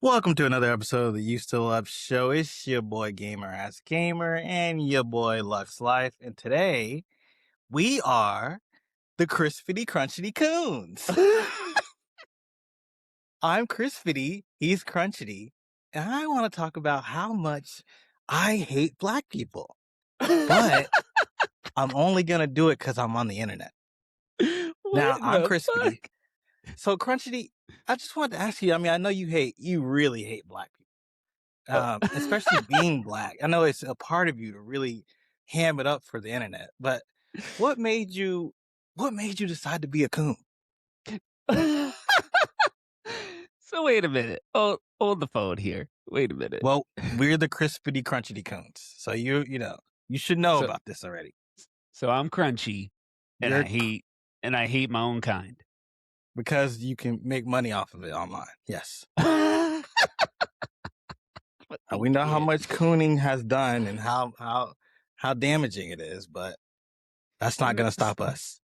Welcome to another episode of the You Still Up Show. It's your boy Gamer Ass Gamer and your boy Lux Life. And today we are the Crispity Crunchity Coons. I'm Crispity, he's Crunchity, and I want to talk about how much I hate black people. But I'm only going to do it because I'm on the internet. Now, I'm Crispity. So, Crunchity, I just wanted to ask you, I know you really hate black people. Especially being black. I know it's a part of you to really ham it up for the internet, but what made you decide to be a coon? So wait a minute. Oh, hold the phone here. Wait a minute. Well, we're the Crispity Crunchity Coons. So you should know So- about this already. So I'm crunchy, and You're I hate my own kind. because you can make money off of it online. Yes. We know how much cooning has done and how damaging it is, but that's not going to stop us.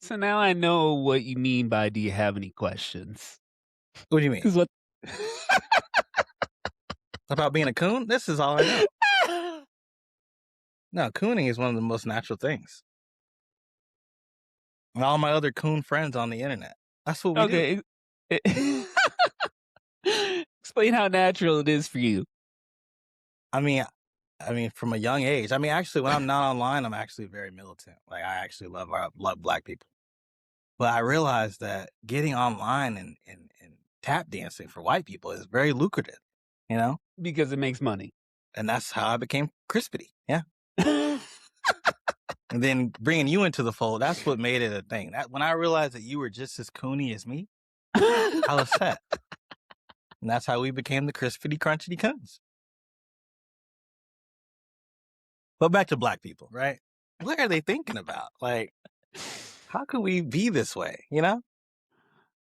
So now I know what you mean by "Do you have any questions?" What do you mean? Because what? About being a coon? This is all I know. No, cooning is one of the most natural things. And all my other coon friends on the internet. That's what we do. Explain how natural it is for you. I mean, from a young age. Actually, when I'm not online, I'm actually very militant. Like, I actually love black people. But I realized that getting online and tap dancing for white people is very lucrative, you know? Because it makes money. And that's how I became Crispity. Yeah. And then bringing you into the fold, that's what made it a thing. That when I realized that you were just as coony as me, I was set. And that's how we became the Crispity Crunchity Coons. But back to black people, right? What are they thinking about? Like, how can we be this way, you know?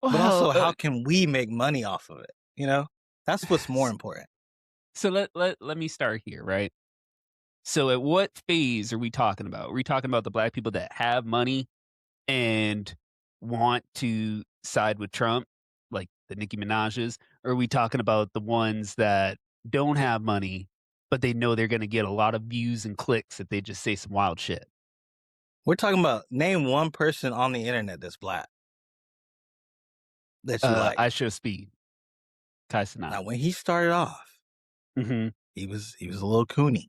But also, how can we make money off of it? You know? That's what's more important. So let me start here, right? So at what phase are we talking about? Are we talking about the black people that have money and want to side with Trump, like the Nicki Minaj's? Or are we talking about the ones that don't have money, but they know they're going to get a lot of views and clicks if they just say some wild shit? We're talking about name one person on the internet that's black that you like. I Show Speed. Tyson. Now, when he started off, he was a little coony.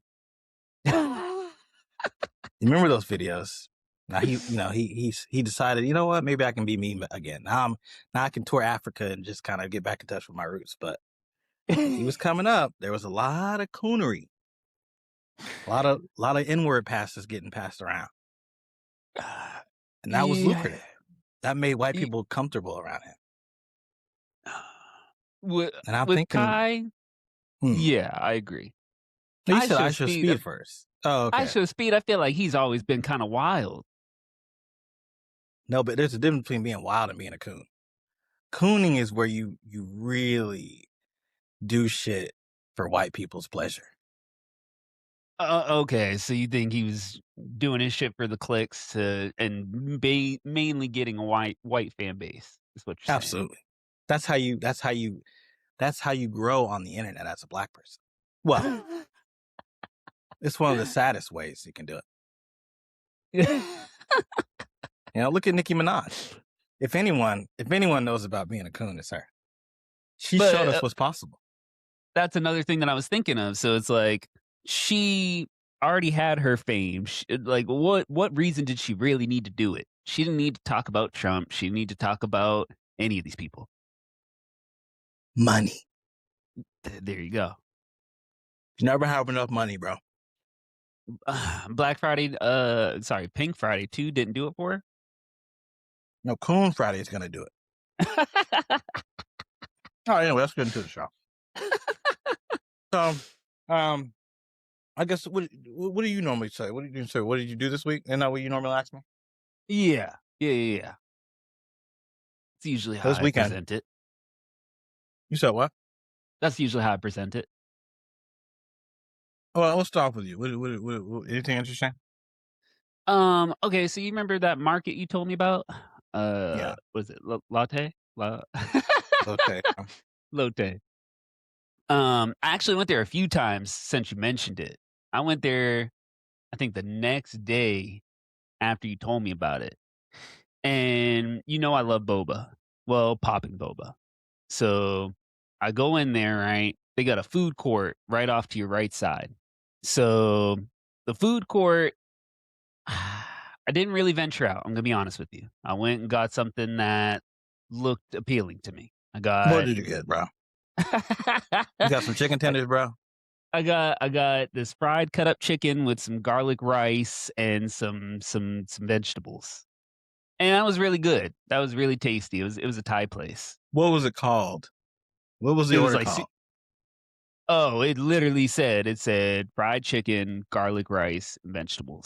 You remember those videos? Now he decided, you know what, maybe I can be me again. Now I can tour Africa and just kind of get back in touch with my roots. But he was coming up. There was a lot of coonery, a lot of N-word passes getting passed around, and that was lucrative. That made white people comfortable around him. And I'm thinking, Kai, yeah, I agree. You said I Show Speed first. Oh, okay. I Show Speed, I feel like he's always been kind of wild. No, but there's a difference between being wild and being a coon. Cooning is where you really do shit for white people's pleasure. Okay, so you think he was doing his shit for the clicks and mainly getting a white fan base? Is what you're saying? Absolutely. That's how you grow on the internet as a black person. Well, it's one of the saddest ways you can do it. Look at Nicki Minaj. If anyone knows about being a coon, it's her. She showed us what's possible. That's another thing that I was thinking of. So it's like she already had her fame. Like, what reason did she really need to do it? She didn't need to talk about Trump. She didn't need to talk about any of these people. Money. There you go. You never have enough money, bro. Black Friday, Pink Friday too didn't do it for her. No, Coon Friday is gonna do it. All right, anyway, let's get into the show. So, I guess what do you normally say? What did you say? What did you do this week? Isn't that what you normally ask me? Yeah. It's usually how I present it. You said what? That's usually how I present it. Well, let's start off with you. What anything interesting? Okay, so you remember that market you told me about? Yeah. Was it Lotte? Okay. Lotte. I actually went there a few times since you mentioned it. I went there, I think the next day after you told me about it. And you know I love boba. Well, popping boba. So I go in there, right? They got a food court right off to your right side. So the food court, I didn't really venture out. I'm gonna be honest with you. I went and got something that looked appealing to me. I What got did you get, bro? You got some chicken I, tenders, bro? I got this fried cut up chicken with some garlic rice and some vegetables. And that was really good. That was really tasty. It was a Thai place. What was it called? What was the It was order like called? oh, it said fried chicken, garlic rice, and vegetables.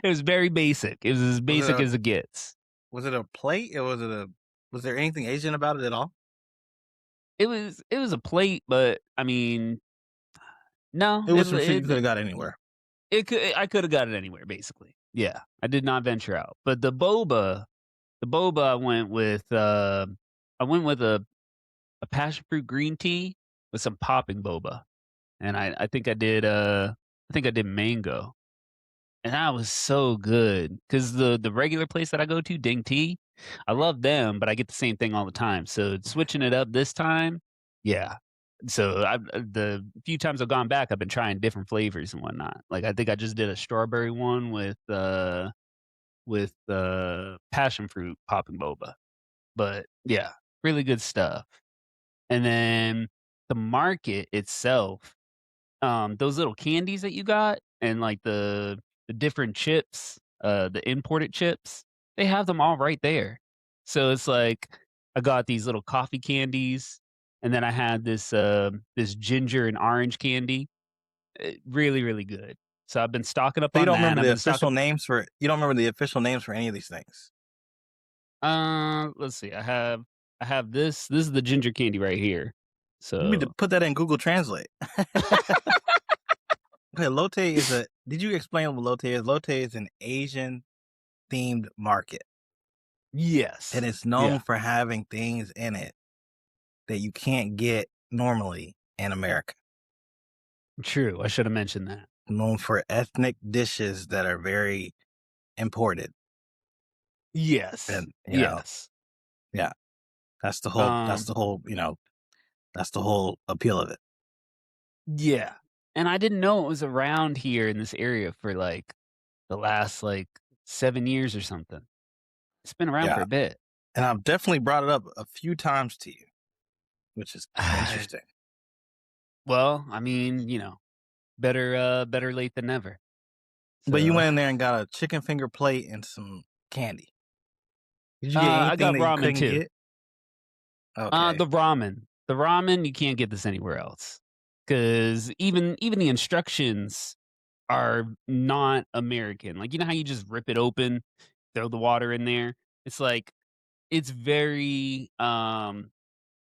It was very basic. It was as Was it basic a as it gets. was it a plate or was there anything Asian about it at all? It was a plate, but I mean, no, It was some shit you could have got anywhere. I could have got it anywhere basically. Yeah, I did not venture out. But the boba I went with a passion fruit green tea with some popping boba. And I think I did mango. And that was so good because the regular place that I go to, Ding Tea, I love them, but I get the same thing all the time. So switching it up this time, yeah. So the few times I've gone back, I've been trying different flavors and whatnot. Like I think I just did a strawberry one with passion fruit popping boba. But yeah, really good stuff. And then the market itself, those little candies that you got and like the different chips, the imported chips, they have them all right there. So it's like I got these little coffee candies, and then I had this ginger and orange candy. Really, really good. So I've been stocking up So on that. I've been stocking. you don't remember the official names for any of these things. Let's see. I have this. This is the ginger candy right here. You need to So put that in Google Translate. Okay, Lotte is a did you explain what Lotte is? Lotte is an Asian themed market. And yes, it's known yeah, for having things in it that you can't get normally in America. true. I should have mentioned that. Known for ethnic dishes that are very imported. Yes, And yes. yeah, that's the whole Um, that's the whole appeal of it. Yeah, and I didn't know it was around here in this area for, like, the last, like, 7 years or something. It's been around for Yeah. a bit. And I've definitely brought it up a few times to you, which is interesting. Well, I mean, better late than never. But you So, went in there and got a chicken finger plate and some candy. Did you get I anything got that you ramen couldn't too. get? Okay. The ramen, you can't get this anywhere else because even the instructions are not American. Like, you know how you just rip it open, throw the water in there? It's like it's very,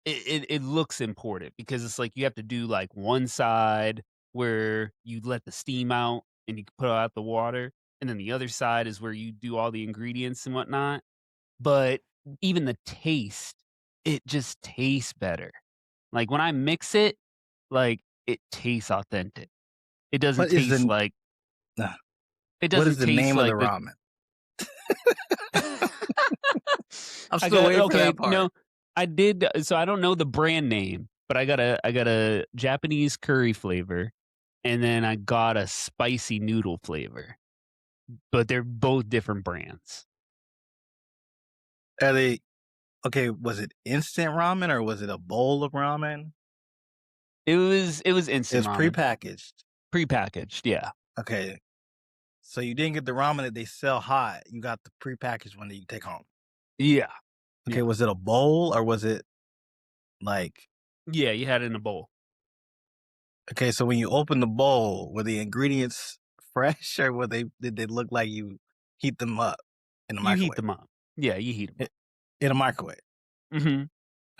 it looks imported because it's like you have to do, like, one side where you let the steam out and you put out the water, and then the other side is where you do all the ingredients and whatnot. But even the taste, it just tastes better. Like, when I mix it, like, it tastes authentic. It doesn't What is taste the like uh, it what is doesn't the taste name of the like the ramen? I'm I still got waiting for okay, that part. no, I did so I don't know the brand name, but I got a Japanese curry flavor, and then I got a spicy noodle flavor, but they're both different brands. Are they okay, was it instant ramen or was it a bowl of ramen? It was It instant was ramen, prepackaged. prepackaged, yeah. Okay. So you didn't get the ramen that they sell hot. You got the prepackaged one that you take home. Yeah, Okay, yeah. was it a bowl or was it like Yeah, you had it in a bowl. okay, so when you open the bowl, were the ingredients fresh or did they look like you heat them up in the You heat microwave? them up. Yeah, you heat them I- up. In a microwave. Mhm.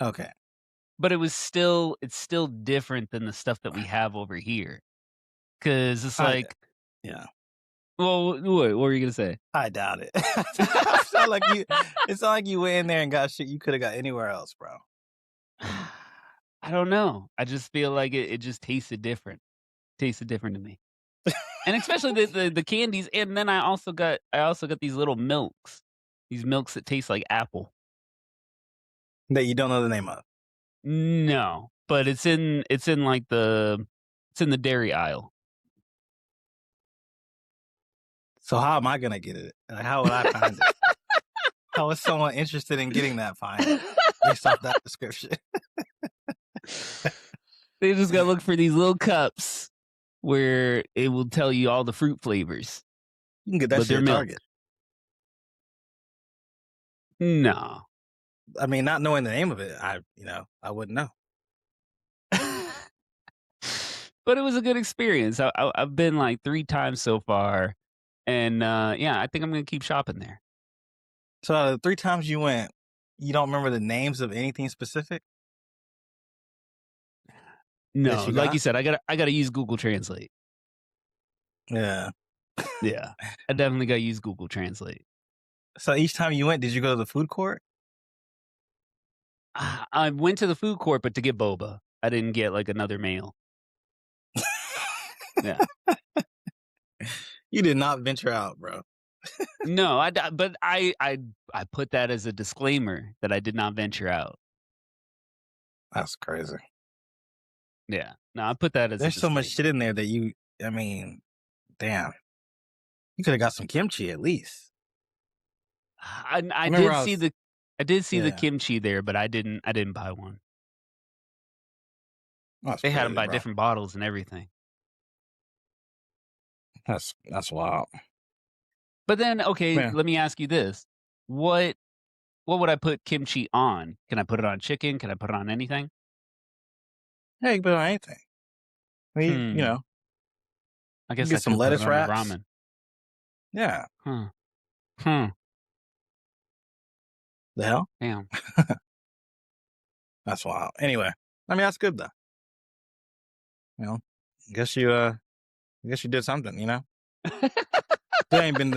Okay. But it's still different than the stuff that we have over here, because it's I like yeah. well, what were you gonna say? I doubt it. It sound like you it sound like you went in there and got shit you could have got anywhere else, bro. I don't know. I just feel like it just tasted different. Tasted different to me. And especially the candies, and then I also got these little milks. These milks that taste like apple. That you don't know the name of. No, but it's in like it's in the dairy aisle. So how am I gonna get it? Like, how would I find it? How is someone interested in getting that find it based off that description? They just gotta look for these little cups where it will tell you all the fruit flavors, You can get that but shit they're at milk. Target. No. I mean, not knowing the name of it, I wouldn't know. But it was a good experience. I've been like 3 times so far, and, yeah, I think I'm gonna keep shopping there. So out of the 3 times you went, you don't remember the names of anything specific that No, you like got? you said, I gotta use Google Translate. Yeah. Yeah. I definitely gotta use Google Translate. So each time you went, did you go to the food court? I went to the food court, but to get boba. I didn't get, like, another meal. Yeah. You did not venture out, bro. No, but I put that as a disclaimer that I did not venture out. That's crazy. Yeah. No, I put that as a There's so much disclaimer. shit in there that I mean, damn. You could have got some kimchi at least. I I remember did I see was the yeah, kimchi there, but I didn't buy one. that's They had them crazy, by bro. different bottles and everything. That's wild. But then, okay, Man, let me ask you this. What what would I put kimchi on? Can I put it on chicken? Can I put it on anything? yeah, you can put it on anything. I mean, Hmm. I you guess I get some could put it lettuce on my wraps. ramen. Yeah. Huh. Huh. The hell? Damn. That's wild. Anyway, I mean that's good though. You know, I guess you did something. Still ain't been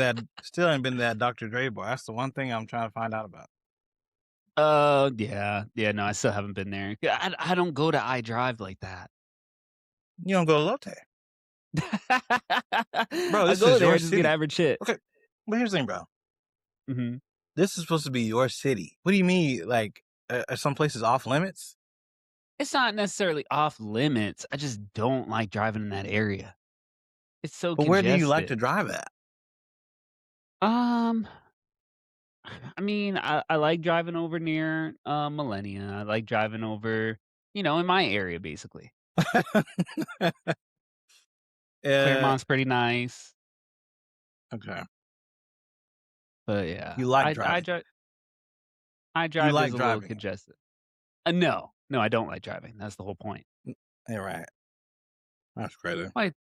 that Dr. Dre boy. That's the one thing I'm trying to find out about. Yeah. Yeah, no, I still haven't been there. Yeah, I don't go to iDrive like that. You don't go to Lotte, bro. I This go is there, your I just get city. average shit. Okay, but here's the thing, bro. Mhm. This is supposed to be your city. What do you mean? Like, are some places off limits? It's not necessarily off limits, I just don't like driving in that area. It's so But where do you like congested. to drive at? Um, I mean, I like driving over near, Millennia. I like driving over, in my area, basically. uh, Claremont's pretty nice, okay. but yeah, You like I driving. drive. You iDrive is like a little driving. congested. No, no, I don't like driving. That's the whole point. Yeah, right. That's crazy. Why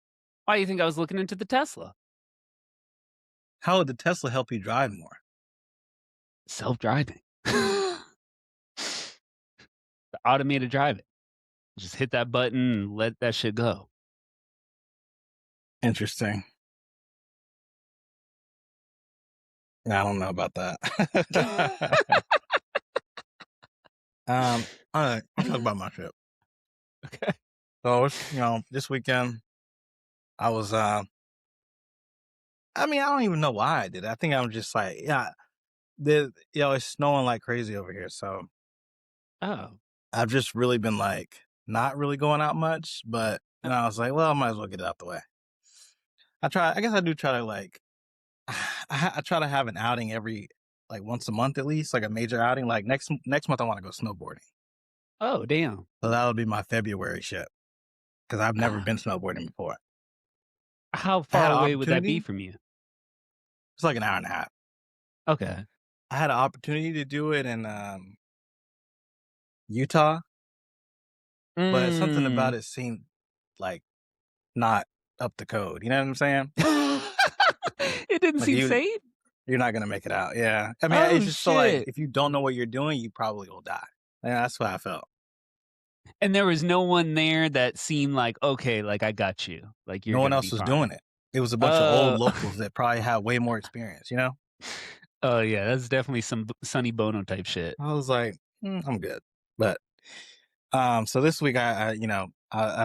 do you think I was looking into the Tesla? How would the Tesla help you drive more? Self-driving. The automated driving. Just hit that button and let that shit go. Interesting. I don't know about that. All right, I'll talk about my trip. Okay. So it's, this weekend I was I mean, I don't even know why I did it. I think I'm just like, yeah, it's snowing like crazy over here. So Oh. I've just really been like not really going out much, but I was like, well, I might as well get it out the way. I guess I do try to like I try to have an outing every like once a month at least, like a major outing. Like next month I want to go snowboarding. Oh, damn. So that'll be my February shit because I've never been snowboarding before. How I far had an away would that be opportunity. from you? It's like an hour and a half. Okay. I had an opportunity to do it in Utah, but something Mm. about it seemed like not up to code. You know what I'm saying? It didn't Like seem safe? you're not gonna make it out. Yeah. I mean, Oh, it's just so like shit. if you don't know what you're doing, you probably will die. Yeah, that's what I felt. And there was no one there that seemed like, "Okay, like, I got you. Like, you're No one gonna else be was fine." doing it. It was a bunch of old Oh. locals that probably had way more experience. Oh, yeah, that's definitely some Sonny Bono type shit. I was like, I'm good. But So this week I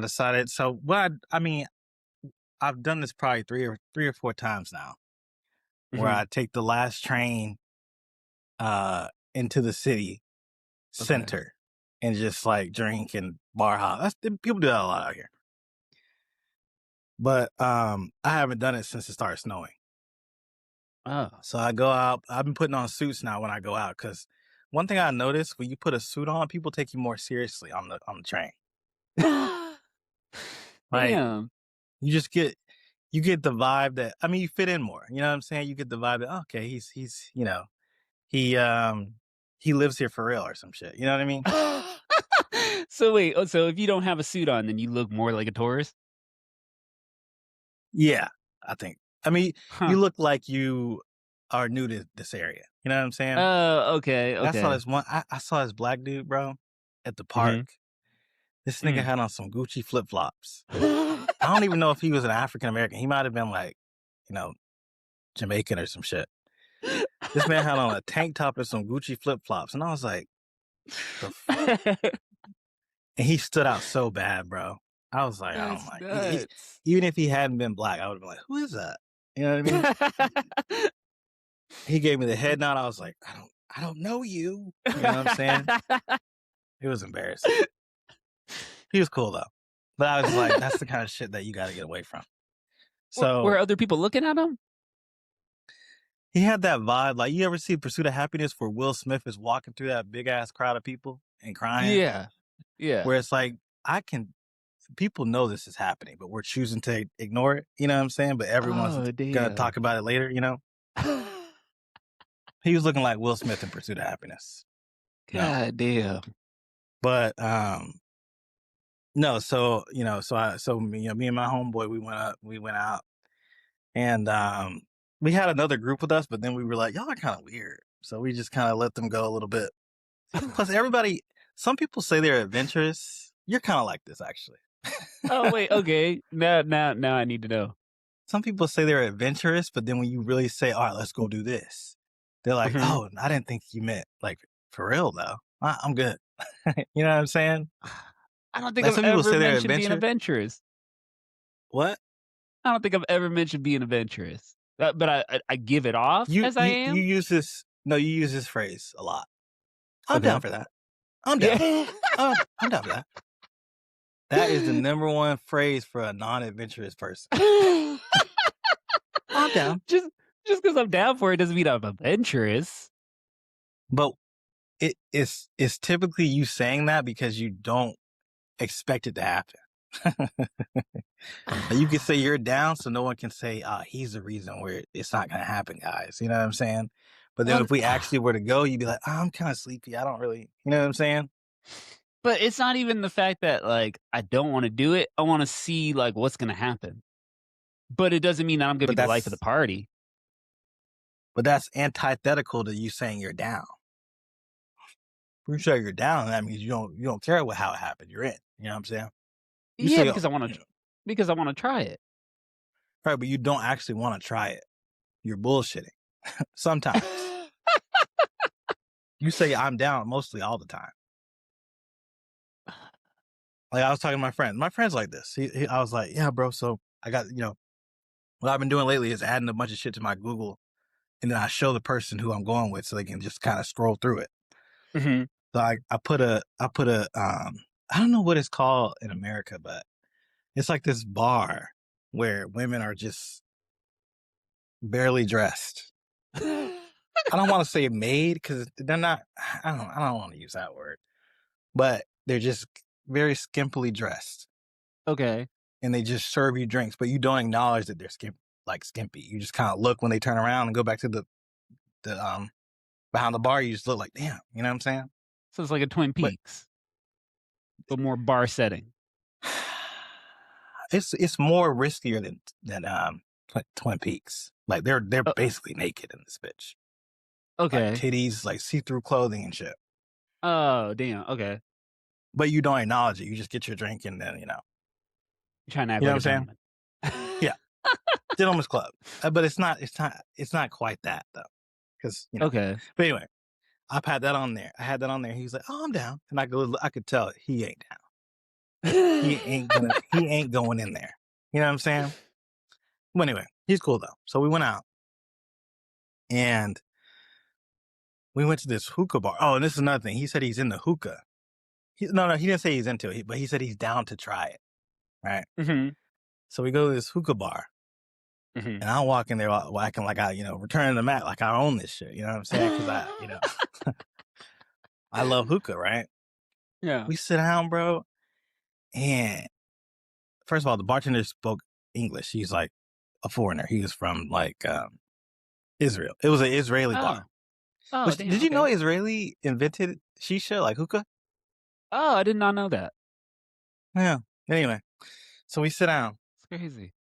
decided. So what I mean, I've done this probably three or four times now, where Mhm. I take the last train into the city Okay. center and just like drink and bar hop. People do that a lot out here. But I haven't done it since it started snowing. Oh. So I go out. I've been putting on suits now when I go out because one thing I noticed when you put a suit on, people take you more seriously on the train. Like Damn. you just get the vibe that I mean you fit in more. You know what I'm saying? You get the vibe that okay, he's he he lives here for real or some shit. You know what I mean? So wait, so if you don't have a suit on, then you look more like a tourist? Yeah, I think. I mean, Huh. you look like you are new to this area. You know what I'm saying? Oh, okay, Like I saw okay. this one. I saw this black dude, bro, at the park. Mhm. This nigga Mm. had on some Gucci flip flops. I don't even know if he was an African American. He might have been like, you know, Jamaican or some shit. This man had on a tank top and some Gucci flip flops, and I was like, the fuck? And he stood out so bad, bro. I was like, oh That's my. nuts. Even if he hadn't been black, I would have been like, who is that? You know what I mean? He gave me the head nod. I was like, I don't know you. You know what I'm saying? It was embarrassing. He was cool though, but I was like, that's the kind of shit that you got to get away from. Were So other people looking at him? he had that vibe. Like you ever see Pursuit of Happiness where Will Smith is walking through that big ass crowd of people and crying, Yeah. Yeah. where it's like I can. People know this is happening, but we're choosing to ignore it. You know what I'm saying? But everyone's Oh, gonna damn. talk about it later. You know, he was looking like Will Smith in Pursuit of Happiness. No, God damn. but no. So me and my homeboy we went out, and we had another group with us, but then we were like, y'all are kind of weird, so we just kind of let them go a little bit. Plus, some people say they're adventurous. You're kind of like this, actually. Oh, wait, okay. Now I need to know. Some people say they're adventurous, but then when you really say, all right, let's go do this, they're like, Mhm. oh, I didn't think you meant like for real though. I'm good. You know what I'm saying? I don't think Like I've some people ever say they're mentioned being adventurous. adventurous. What? I don't think I've ever mentioned being adventurous. But I give it off as I You am? use this no, you use this phrase a lot. I'm down Okay. for that. I'm down. Yeah. I'm down for that. That is the number one phrase for a non-adventurous person. I'm down. Just just because 'cause I'm down for it doesn't mean I'm adventurous. But it's typically you saying that because you don't expect it to happen. Like you can say you're down, so no one can say, he's the reason where it's not gonna happen, guys. You know what I'm saying? But then Well, if we actually were to go, you'd be like, I'm kind of sleepy. I don't really, you know what I'm saying? but it's not even the fact that, like, I don't wanna do it. I wanna see, like, what's gonna happen. But it doesn't mean that I'm gonna be But the life of the that's party. that's antithetical to you saying you're down. When you say you're down, that means you don't care how it happened. You're in. You know what I'm saying? You Yeah, say, because I wanna try it. right, but you don't actually want to try it. You're bullshitting sometimes. You say I'm down mostly all the time. Like I was talking to my friend. My friend's like this. I was like, yeah, bro. So I got, what I've been doing lately is adding a bunch of shit to my Google, and then I show the person who I'm going with so they can just kind of scroll through it. Mhm. So I put a I don't know what it's called in America, but it's like this bar where women are just barely dressed. I don't want to say made because they're not. I don't want to use that word, but they're just very skimpily dressed, Okay. and they just serve you drinks, but you don't acknowledge that they're skimpy. You just kind of look when they turn around and go back to the behind the bar. You just look like, damn, you know what I'm saying? So it's like a Twin But Peaks, but more bar setting. it's more riskier than Twin Peaks. Like they're Oh, basically naked in this bitch, like okay. titties, like see through clothing and shit. Oh, damn, okay. But you don't acknowledge it. You just get your drink and then You're trying to act you know like what a I'm saying? gentleman. Yeah, gentleman's club. But it's not quite that though, because. Okay. But anyway, I had that on there. I had that on there. He was like, "Oh, I'm down," and I could tell he ain't down. He ain't going in there. You know what I'm saying? Well, anyway, he's cool though. So we went out and we went to this hookah bar. Oh, and this is another thing. He said he's in the hookah. No, he didn't say he's into it, but he said he's down to try it. Right. Mm-hmm. So we go to this hookah bar. Mm-hmm. And I walk in there acting like I, returning the mat, like I own this shit. You know what I'm saying? Because I love hookah, right? Yeah. We sit down, bro. And first of all, the bartender spoke English. He's like a foreigner. He was from like Israel. It was an Israeli bar. Oh, damn, Did you know okay. Israeli invented shisha, like hookah? Oh, I did not know that. Yeah. Anyway, so we sit down. It's crazy.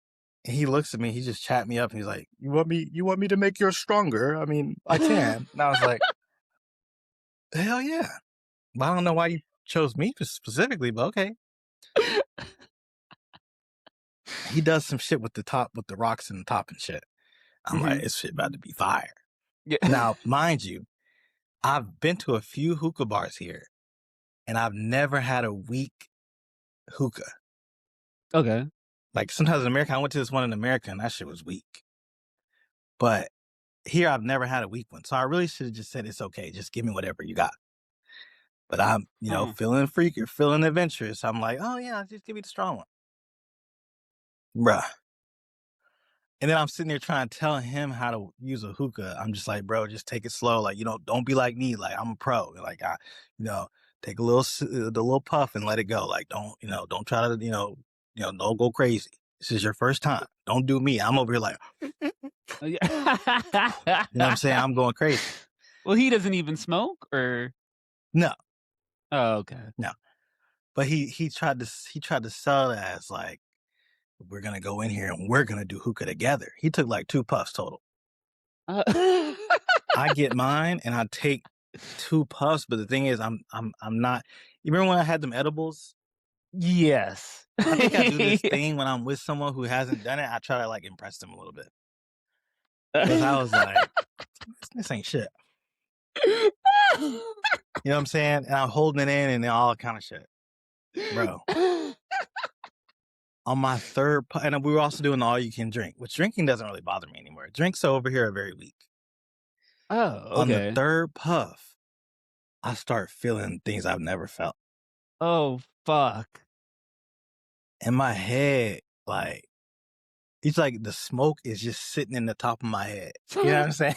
And he looks at me. He just chat me up. And he's like, "You want me to make yours stronger? I mean, I can." And I was like, "Hell yeah!" But I don't know why you chose me specifically, but okay. He does some shit with the rocks and the top and shit. I'm like, this shit about to be fire. Yeah. Now, mind you, I've been to a few hookah bars here, and I've never had a weak hookah. Okay. Like sometimes in America, I went to this one in America, and that shit was weak. But here, I've never had a weak one. So I really should have just said, it's okay. Just give me whatever you got. But I'm, feeling freaky, feeling adventurous. I'm like, oh yeah, just give me the strong one. Bruh. And then I'm sitting there trying to tell him how to use a hookah. I'm just like, bro, just take it slow. Like, don't be like me. Like, I'm a pro. Like, take the little puff and let it go. Like, don't try to, don't go crazy. This is your first time. Don't do me. I'm over here like, you know what I'm saying? I'm going crazy. Well, he doesn't even smoke, or no. Oh, okay. No. But he tried to sell it as like, we're gonna go in here and we're gonna do hookah together. He took like 2 puffs total. I get mine and I take 2 puffs, but the thing is, I'm not. You remember when I had them edibles? Yes. I think I do this thing when I'm with someone who hasn't done it. I try to like impress them a little bit because I was like, this ain't shit. You know what I'm saying? And I'm holding it in and all kind of shit, bro. On my 3rd puff, and we were also doing the all you can drink, which drinking doesn't really bother me anymore. Drinks over here are very weak. Oh, okay. On the 3rd puff, I start feeling things I've never felt. Oh, fuck. In my head, like, it's like the smoke is just sitting in the top of my head. You know what I'm saying?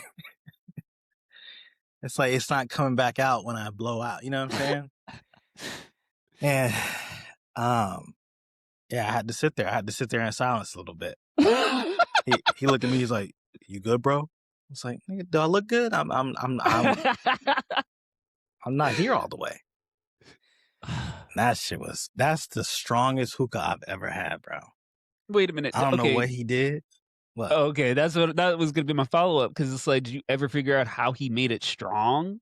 It's like it's not coming back out when I blow out. You know what I'm saying? And yeah, I had to sit there. I had to sit there in silence a little bit. He looked at me. He's like, "You good, bro?" I was like, "Nigga, do I look good? I'm not here all the way." That's the strongest hookah I've ever had, bro. Wait a minute. I don't know Okay. what he did. What? Oh, okay, that was gonna be my follow-up, because it's like, did you ever figure out how he made it strong?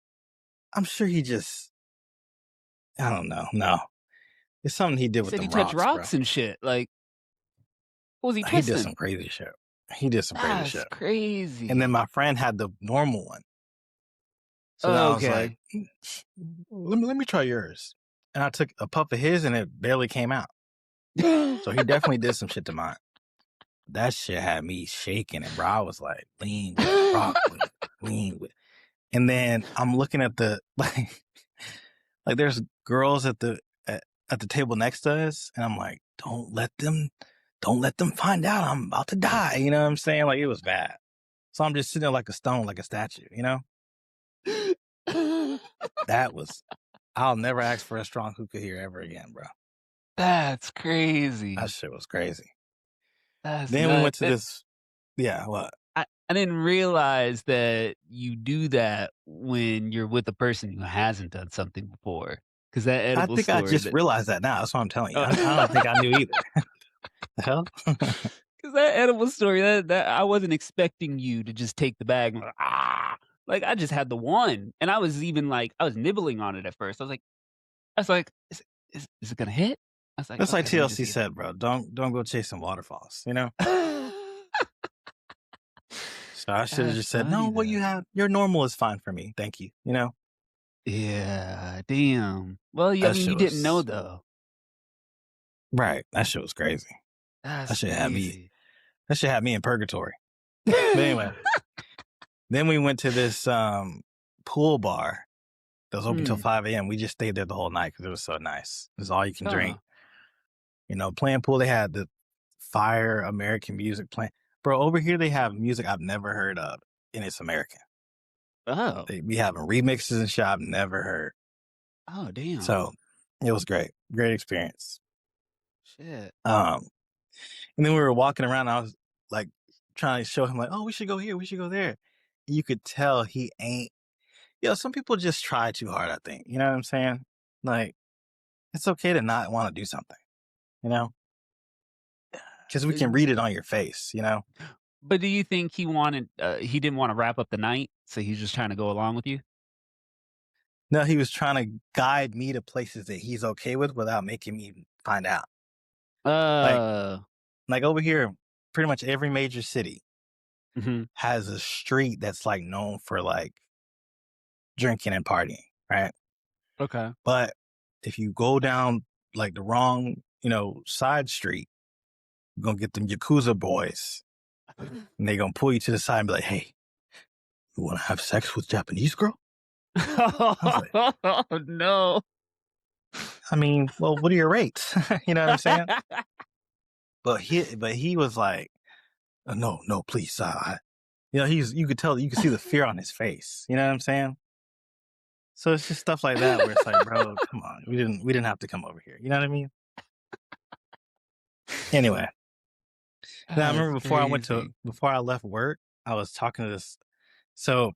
I'm sure he just, I don't know. No, it's something he did He with said the he touched rocks bro. and shit. Like, what was he He twisting? did some crazy shit. He did some crazy That's shit. crazy. And then my friend had the normal one. So then I was like, let me try yours. And I took a puff of his and it barely came out. So he definitely did some shit to mine. That shit had me shaking it, bro. I was like, lean with it, rock with it, lean with it. And then I'm looking at the, like there's girls at the table next to us. And I'm like, don't let them find out I'm about to die. You know what I'm saying? Like, it was bad. So I'm just sitting there like a stone, like a statue, you know? I'll never ask for a strong hookah here ever again, bro. That's crazy. That shit was crazy. That's then nuts. We went to this, yeah, what? I didn't realize that you do that when you're with a person who hasn't done something before. Because that edible story. I just realized that now. That's what I'm telling you. I don't think I knew either. The hell? Because that edible story, that I wasn't expecting you to just take the bag and like I just had the one, and I was even like I was nibbling on it at first. I was like, is it gonna hit? I was like, That's okay, like TLC said, bro. Don't go chasing waterfalls. You know. So I should have just said, no. What you have, your normal is fine for me. Thank you. You know. Yeah, damn. Well, I That mean, you shit didn't know was though. right. That shit was crazy. That That's shit had me. crazy. That shit had me in purgatory. But anyway, then we went to this pool bar that was open till Hmm. 5 a.m. We just stayed there the whole night because it was so nice. It was all you can drink. Oh. Playing pool. They had the fire American music playing. Bro, over here they have music I've never heard of, and it's American. Oh. They be having remixes and shit I've never heard. Oh, damn. So it was great. Great experience. Shit. Um, and then we were walking around. And I was like trying to show him, like, oh, we should go here. We should go there. You could tell he ain't. Some people just try too hard, I think. You know what I'm saying? Like, it's okay to not want to do something, you know? Because we can Uh, read it on your face, you know? But do you think he didn't want to wrap up the night, so he's just trying to go along with you? No, he was trying to guide me to places that he's okay with without making me find out. Like, Uh. like over here, pretty much every major city Mhm. has a street that's like known for like drinking and partying, right? Okay. But if you go down like the wrong, side street, you're gonna get them Yakuza boys and they gonna pull you to the side and be like, hey, you wanna have sex with Japanese girl? I was like, Oh, no. I mean, well, what are your rates? You know what I'm saying? But he was like, no, no, please. You could tell, you could see the fear on his face. You know what I'm saying? So it's just stuff like that where it's like, bro, come on. We didn't have to come over here. You know what I mean? Anyway, now I That's remember crazy. before I left work, I was talking to this. So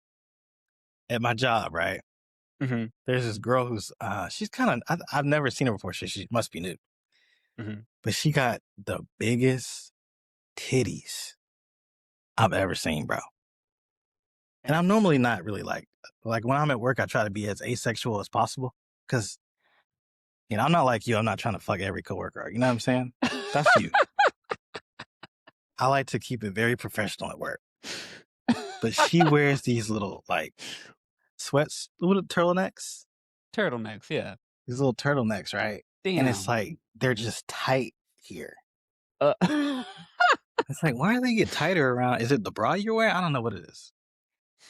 at my job, right? Mhm, There's this girl who's she's kind of I've never seen her before. She must be new, mhm. but she got the biggest titties I've ever seen, bro. And I'm normally not really like when I'm at work, I try to be as asexual as possible because I'm not like you. I'm not trying to fuck every coworker. You know what I'm saying? That's you. I like to keep it very professional at work. But she wears these little like little turtlenecks, Turtlenecks, yeah. these little turtlenecks, right? And it's Damn. like they're just tight here. Uh, It's like, why do they get tighter around? Is it the bra you're wearing? I don't know what it is.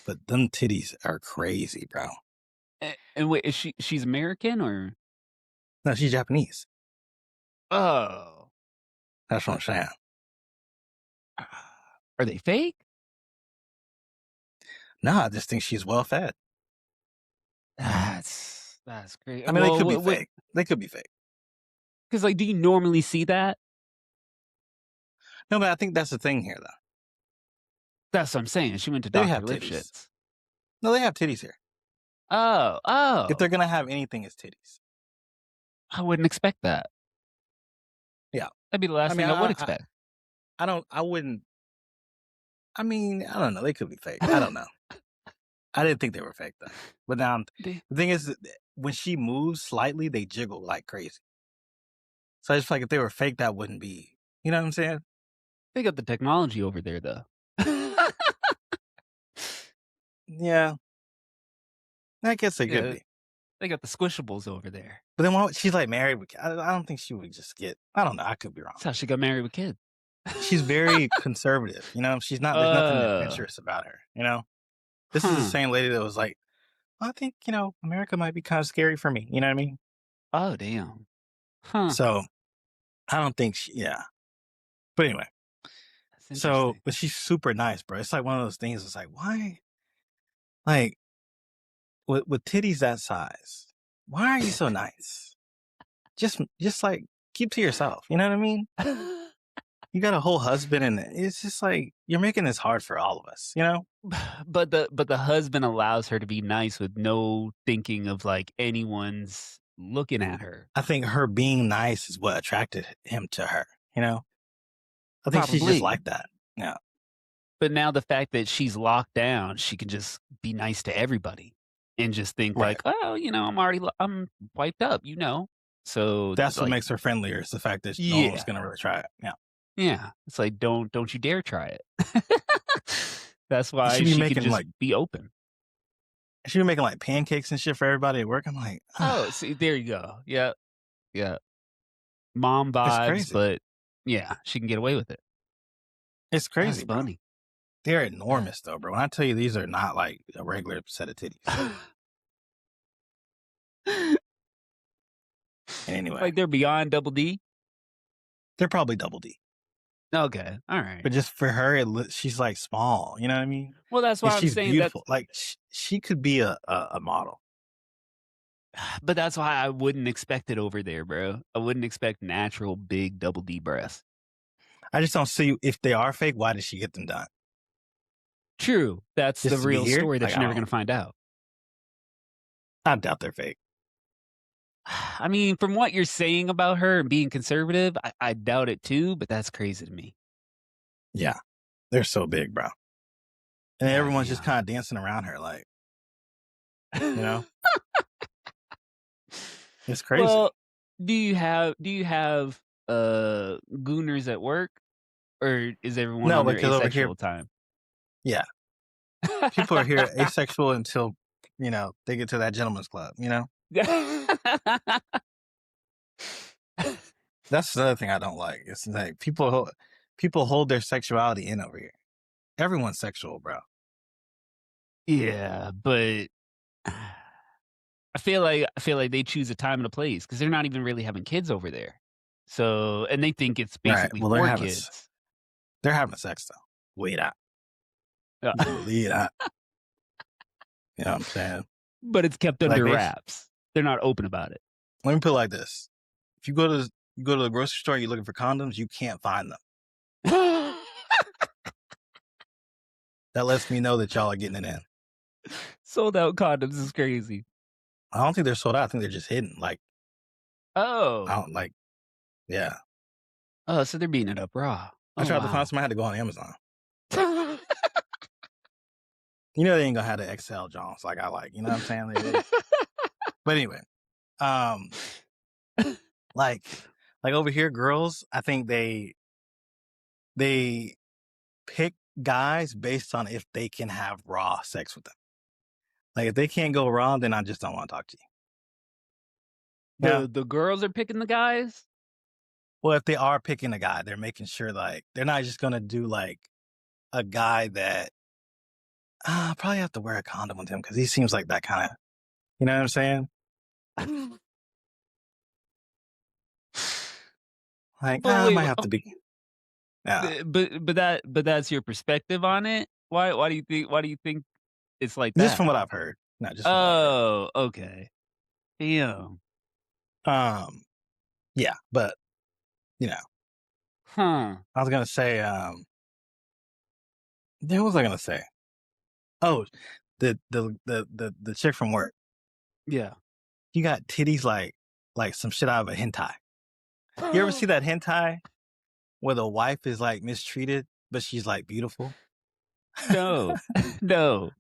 But them titties are crazy, bro. and wait, she's American or? No, she's Japanese. Oh. That's what I'm saying. Are they fake? No, I just think she's well fed. That's great. I mean, they Well, could be what? fake. They could be fake. Because like, do you normally see that? No, but I think that's the thing here, though. That's what I'm saying. She went to They Doctor have titties. Lipschitz. No, they have titties here. Oh, If they're oh. gonna have anything, it's titties. I wouldn't expect that. Yeah. That'd be the I last mean, thing I would I expect. I don't. I wouldn't. I mean, I don't know. They could be fake. I don't know. I didn't think they were fake though. But now They the thing is, that when she moves slightly, they jiggle like crazy. So I just feel like if they were fake, that wouldn't be. You know what I'm saying? they got the technology over there, though. Yeah, I guess they could Yeah, be. they got the squishables over there. But then she's like married with. I don't think she would just get. I don't know. I could be wrong. That's how she got married with kids. She's very conservative. She's not. There's nothing adventurous about her. This is the Huh. same lady that was like, I think America might be kind of scary for me. You know what I mean? Oh, damn. Huh. So I don't think yeah. But anyway, That's interesting. but she's super nice, bro. It's like one of those things. It's like, why? Like with titties that size, why are you so nice? Just like keep to yourself. You know what I mean? You got a whole husband, and it's just like you're making this hard for all of us. But the husband allows her to be nice with no thinking of like anyone's looking at her. I think her being nice is what attracted him to her. I think she's just Probably. like that. Yeah. But now the fact that she's locked down, she can just be nice to everybody and just think Right. like, oh, I'm wiped up, So That's what like, makes her friendlier. Is the fact that no yeah, one's gonna really try it. Yeah. yeah. It's like don't you dare try it. That's She why be she can making just like be open. She was making like pancakes and shit for everybody at work. I'm like, Oh, see, there you go. Yeah, yeah. Mom it's vibes, crazy. but yeah, she can get away with it. It's That's crazy, bro. funny. They're enormous though, bro. When I tell you these are not like a regular set of titties. Anyway, Like they're beyond double D. they're probably double D. Okay, all right. But just for her, she's like small. You know what I mean? Well, that's And why I'm she's saying that. beautiful. Like she could be a model. But that's why I wouldn't expect it over there, bro. I wouldn't expect natural big double D breasts. I just don't see if they are fake. Why did she get them done? True, that's the Just to be real here? story that Like, you're never going to find out. I doubt they're fake. I mean, from what you're saying about her and being conservative, I doubt it too, but that's crazy to me. Yeah, they're so big, bro. And God everyone's just damn. kind of dancing around her, like, you know, it's crazy. Well, do you have gooners at work, or is everyone No, on their because over here, asexual time? yeah, people are here asexual until they get to that gentleman's club. That's the other thing I don't like. It's like people hold their sexuality in over here. Everyone's sexual, bro. Yeah, but I feel like they choose a time and a place because they're not even really having kids over there. So, and they think it's Right. basically Well, for kids. they're having sex though. Wait out. Uh, You can believe that. You know what I'm saying? but it's kept Like under they wraps. They're not open about it. Let me put it like this: if you go to the grocery store, and you're looking for condoms, you can't find them. That lets me know that y'all are getting it in. Sold out condoms is crazy. I don't think they're sold out. I think they're just hidden. Like, I Oh, don't like. Yeah, so they're beating it up raw. I tried to find some. I had to go on Amazon. You know they ain't gonna have the XL Jones like I like. You know what I'm saying? But anyway, like over here, girls, I think they pick guys based on if they can have raw sex with them. Like if they can't go raw, then I just don't want to talk to you. Yeah. The girls are picking the guys. Well, if they are picking a guy, they're making sure like they're not just gonna do like a guy that probably have to wear a condom with him because he seems like that kind of, you know what I'm saying? Like But I wait, might have to be. Yeah, but that's your perspective on it. Why do you think it's like just that? from what I've heard. Not just. Oh, okay. Yeah. Yeah, but Huh. I was gonna say, what was I gonna say? Oh, the chick from work. Yeah. You got titties like some shit out of a hentai. You ever see that hentai where the wife is like mistreated, but she's like beautiful? No. No.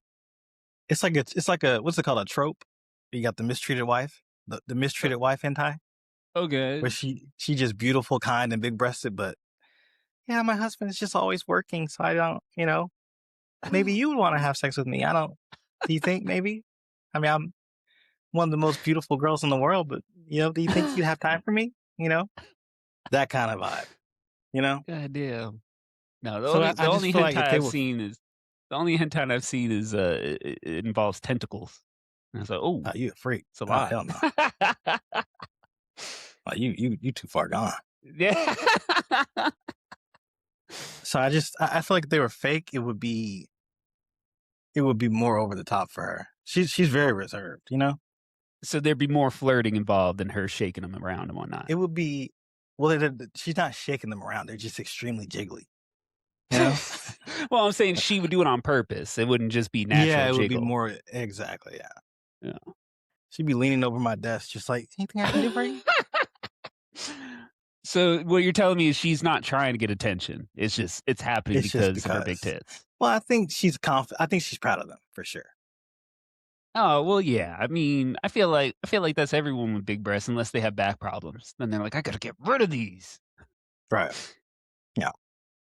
It's like a what's it called, a trope? You got the mistreated wife, the mistreated wife hentai, Okay. where she's just beautiful, kind, and big breasted, but yeah, my husband is just always working, so I don't, maybe you would want to have sex with me. I don't. Do you think maybe? I mean, I'm one of the most beautiful girls in the world, but do you think you'd have time for me? That kind of vibe. God damn. No, the So only I the just only feel like hentai if they I've were, seen is the only hentai I've seen is it involves tentacles. And I was like, oh, you a freak. it's a Oh, lot. hell no. You too far gone. Yeah. So I feel like if they were fake, it would be more over the top for her. She's very reserved, So there'd be more flirting involved than her shaking them around and whatnot. It would be, well, she's not shaking them around. They're just extremely jiggly. You know? Well, I'm saying she would do it on purpose. It wouldn't just be natural Yeah, it would be jiggle. more, exactly, yeah. Yeah. She'd be leaning over my desk just like, anything I can do for you? So what you're telling me is she's not trying to get attention. It's happening It's just because of her big because. tits. Well, I think she's confident. I think she's proud of them, for sure. Oh, well, yeah. I mean, I feel like that's everyone with big breasts unless they have back problems. Then they're like, I got to get rid of these. Right. Yeah.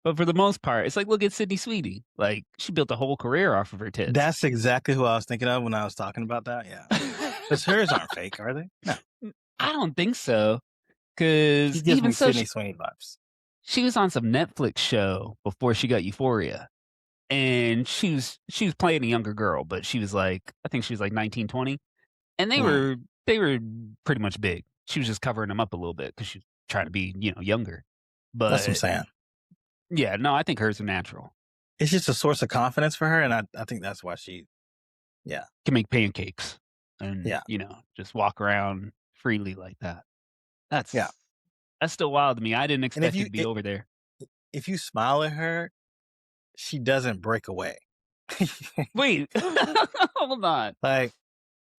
But for the most part, it's like, look at Sydney Sweeney. Like, she built a whole career off of her tits. That's exactly who I was thinking of when I was talking about that. Yeah, because hers aren't fake, are they? No, I don't think so. she Because gives even me so, Sydney Sweeney vibes. she was on some Netflix show before she got Euphoria. And she was playing a younger girl, but she was like, I think she was like 19, 20. And Mm, they were pretty much big. She was just covering them up a little bit because she's trying to be, younger. that's what I'm But saying. yeah, no, I think hers are natural. It's just a source of confidence for her, and I think that's why she. Yeah, Can make pancakes and, yeah, just walk around freely like that. yeah. That's that's still wild to me. I didn't And if expect it you to be over there. if you smile at her, she doesn't break away. Wait, hold on. Like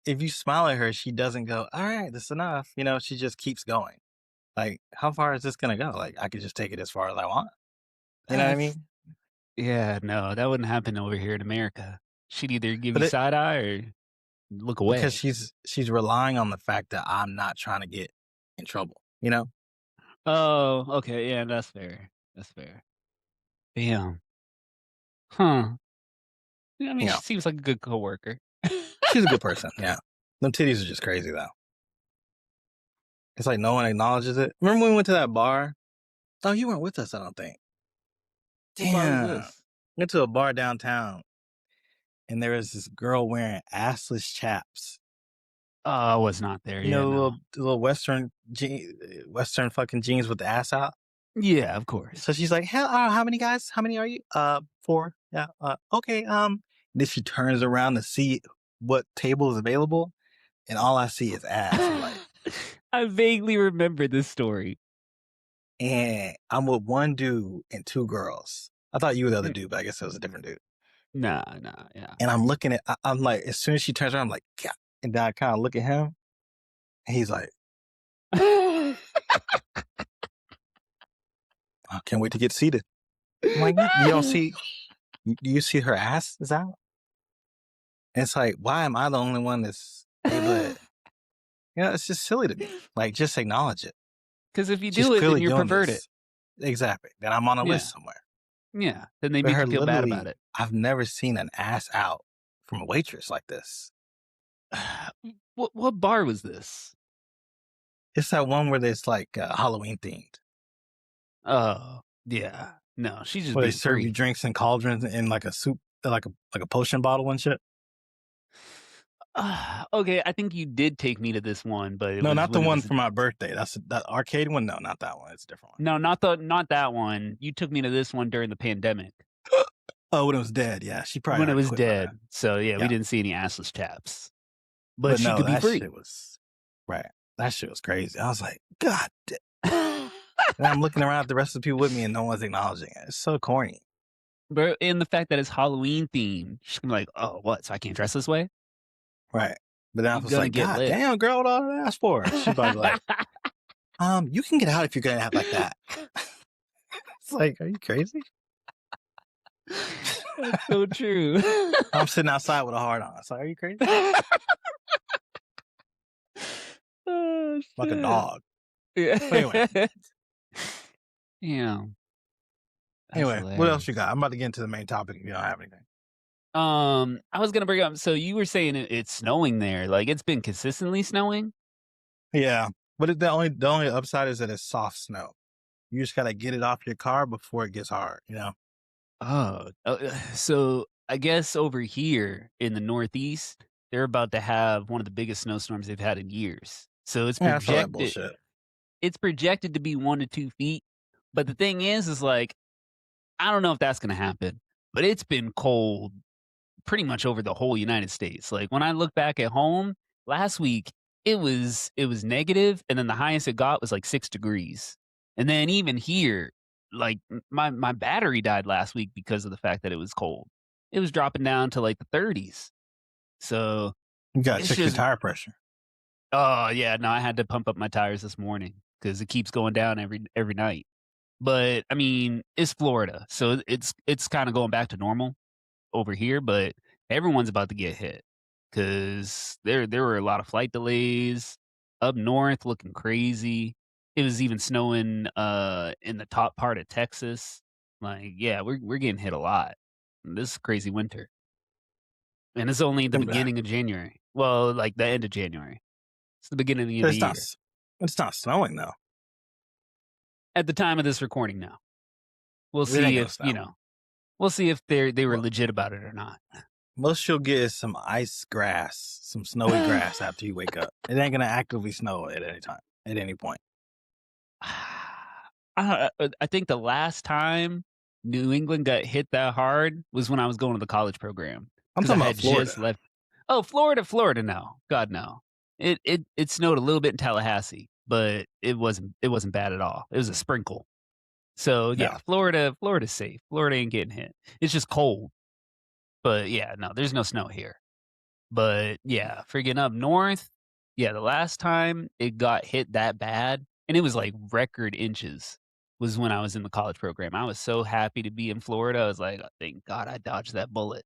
if you smile at her, she doesn't go, "All right, that's enough." She just keeps going. Like, how far is this gonna go? Like, I could just take it as far as I want. You know what I That's mean? Yeah, no, that wouldn't happen over here in America. She'd either give But you it side eye or look because away. she's relying on the fact that I'm not trying to get in trouble. You know? Oh, okay, yeah, that's fair. That's fair. Damn. Huh. Yeah, I mean, You she know, seems like a good coworker. she's a good person. Yeah. Them titties are just crazy though. It's like no one acknowledges it. Remember when we went to that bar? Oh, you weren't with us, I don't think. What bar was Damn. this? Went to a bar downtown and there was this girl wearing assless chaps. Oh, I was not there. You Yeah, know, no. the little Western fucking jeans with the ass out. Yeah, of course. So she's like, how many guys? How many are you? 4. Yeah. Okay. Then she turns around to see what table is available, and all I see is ass. I'm like, I vaguely remember this story. and I'm with one dude and 2 girls. I thought you were the other Mm, dude, but I guess it was a different dude. Nah, nah, yeah. And I'm looking at, I'm like, as soon as she turns around, I'm like, yeah. And then I kind of look at him, and he's like, I can't wait to get seated. I'm like, you don't see, do you see her ass is out? And it's like, why am I the only one that's able to, it's just silly to me. Like, just acknowledge it. Because if you She's do it, then clearly you're doing perverted. this. Exactly. Then I'm on a Yeah, list somewhere. yeah. Then they But make her you feel bad about literally, it. I've never seen an ass out from a waitress like this. What bar was this? It's that one where it's like Halloween themed, Oh, yeah. No, she's just where they being serve you free. drinks in cauldrons in like a soup, like a potion bottle and shit. Okay, I think you did take me to this one, but it No, was not the when it one was for my birthday. That's that arcade one. No, not that one. It's a different one. no, not that one. You took me to this one during the pandemic Oh, when it was dead. Yeah, she probably when it already was quit by then. dead. So yeah, we Yeah, didn't see any assless chaps, but but she no, could be that free. shit was right. That shit was crazy. I was like, God. And I'm looking around at the rest of the people with me, and no one's acknowledging it. It's so corny. Bro, and the fact that it's Halloween themed, she's gonna be like, oh, what? So I can't dress this way? Right. But then I You're was gonna like, get God lit. damn, girl, what all that ask for? She's probably like, you can get out if you're gonna act like that. It's like, are you crazy? That's so true. I'm sitting outside with a heart on. It's like, are you crazy? Oh Like a shit. dog. Yeah. But anyway, Yeah. That's what else you hilarious. got? I'm about to get into the main topic if you don't have anything. I was gonna bring up. So you were saying it's snowing there. Like it's been consistently snowing. Yeah. But the only upside is that it's soft snow. You just gotta get it off your car before it gets hard. Oh, so I guess over here in the Northeast, they're about to have one of the biggest snowstorms they've had in years. So Yeah, I saw that bullshit. it's projected to be 1 to 2 feet. But the thing is like I don't know if that's gonna happen. But it's been cold pretty much over the whole United States. Like when I look back at home last week, it was negative, and then the highest it got was like 6 degrees. And then even here, like my battery died last week because of the fact that it was cold. It was dropping down to like the 30s. So You gotta it's check your just tire pressure. oh yeah, no, I had to pump up my tires this morning because it keeps going down every night. But I mean, it's Florida, so it's kind of going back to normal over here, but everyone's about to get hit because there were a lot of flight delays up north, looking crazy. It was even snowing in the top part of Texas. Like, yeah, we're getting hit a lot. This is crazy winter. And it's only the Come back. beginning of January. Well, like the end of January. It's the beginning of But the year. it's not snowing though. At the time of this recording now. We'll It ain't see gonna if, snow. we'll see if they were Well, legit about it or not. most you'll get is some ice grass, some snowy grass after you wake up. It ain't gonna actively snow at any time, at any point. I think the last time New England got hit that hard was when I was going to the college program I'm because I talking had about Florida. just left. Oh, Florida, no, God no. It snowed a little bit in Tallahassee, but it wasn't bad at all. It was a sprinkle. So Yeah. yeah, Florida's safe. Florida ain't getting hit. It's just cold. But yeah, no, there's no snow here. But yeah, freaking up north, yeah, the last time it got hit that bad, and it was like record inches, was when I was in the college program. I was so happy to be in Florida. I was like, "Oh, thank God I dodged that bullet."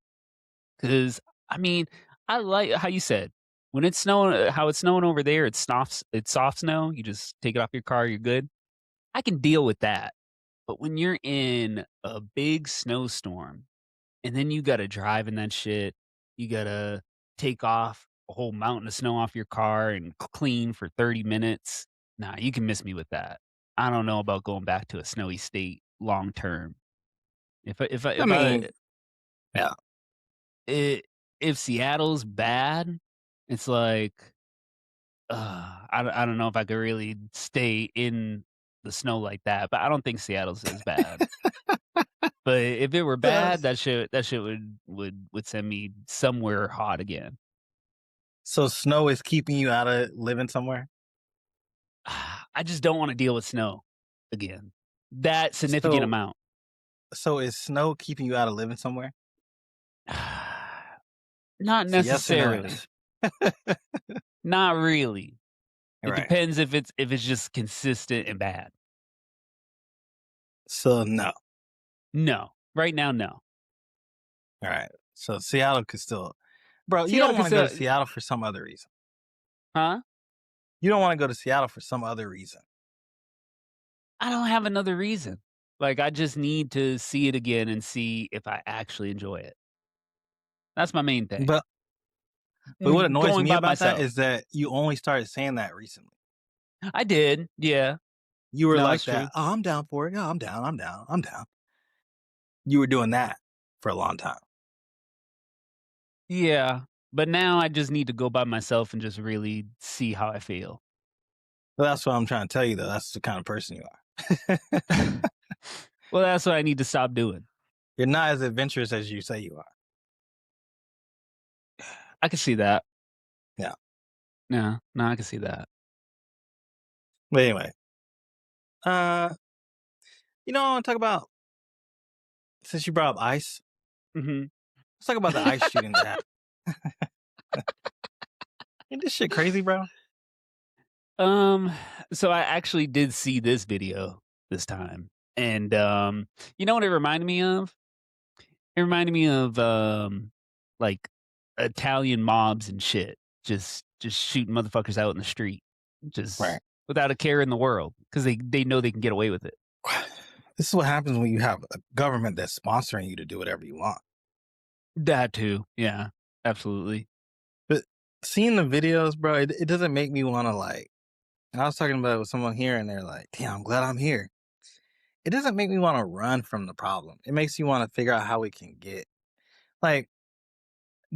Because I mean, I like how you said when it's snowing, how it's snowing over there. It's soft snow. You just take it off your car, you're good. I can deal with that. But when you're in a big snowstorm and then you gotta drive in that shit. You gotta take off a whole mountain of snow off your car and clean for 30 minutes. Nah, you can miss me with that. I don't know about going back to a snowy state long term. If I if I I if I mean, yeah. I if Seattle's bad, it's like, I don't know if I could really stay in the snow like that, but I don't think Seattle's as bad. But if it were Uh, bad, that shit would send me somewhere hot again. so snow is keeping you out of living somewhere. I just don't wanna deal with snow again. That significant So amount. so is snow keeping you out of living somewhere? Not It's a yes or no necessarily. answer. Not really. All It right. depends if it's just consistent and bad. So no. No. Right now, no. All right. So Seattle could still, bro. You Seattle don't can want to go still. to Seattle for some other reason. Huh? You don't want to go to Seattle for some other reason. I don't have another reason. Like, I just need to see it again and see if I actually enjoy it. That's my main thing. But what annoys Going me by about that myself. is that you only started saying that recently. I did. Yeah. You were No, like it's that. true. Oh, I'm down for it. Yeah, I'm down. I'm down. I'm down. You were doing that for a long time. Yeah. But now I just need to go by myself and just really see how I feel. But that's what I'm trying to tell you, though. That's the kind of person you are. Well, that's what I need to stop doing. You're not as adventurous as you say you are. I can see that. Yeah. Yeah. No, I can see that. But anyway, uh, I want to talk about, since you brought up ice. Hmm. Let's talk about the ice shooting that happened. Ain't this shit crazy, bro? So I actually did see this video this time. And you know what it reminded me of? It reminded me of like Italian mobs and shit. Just shooting motherfuckers out in the street. Just Right. without a care in the world. Because they know they can get away with it. This is what happens when you have a government that's sponsoring you to do whatever you want. That too. Yeah. Absolutely. But seeing the videos, bro, it doesn't make me want to like. And I was talking about it with someone here, and they're like, "Damn, I'm glad I'm here." It doesn't make me want to run from the problem. It makes you want to figure out how we can get. Like,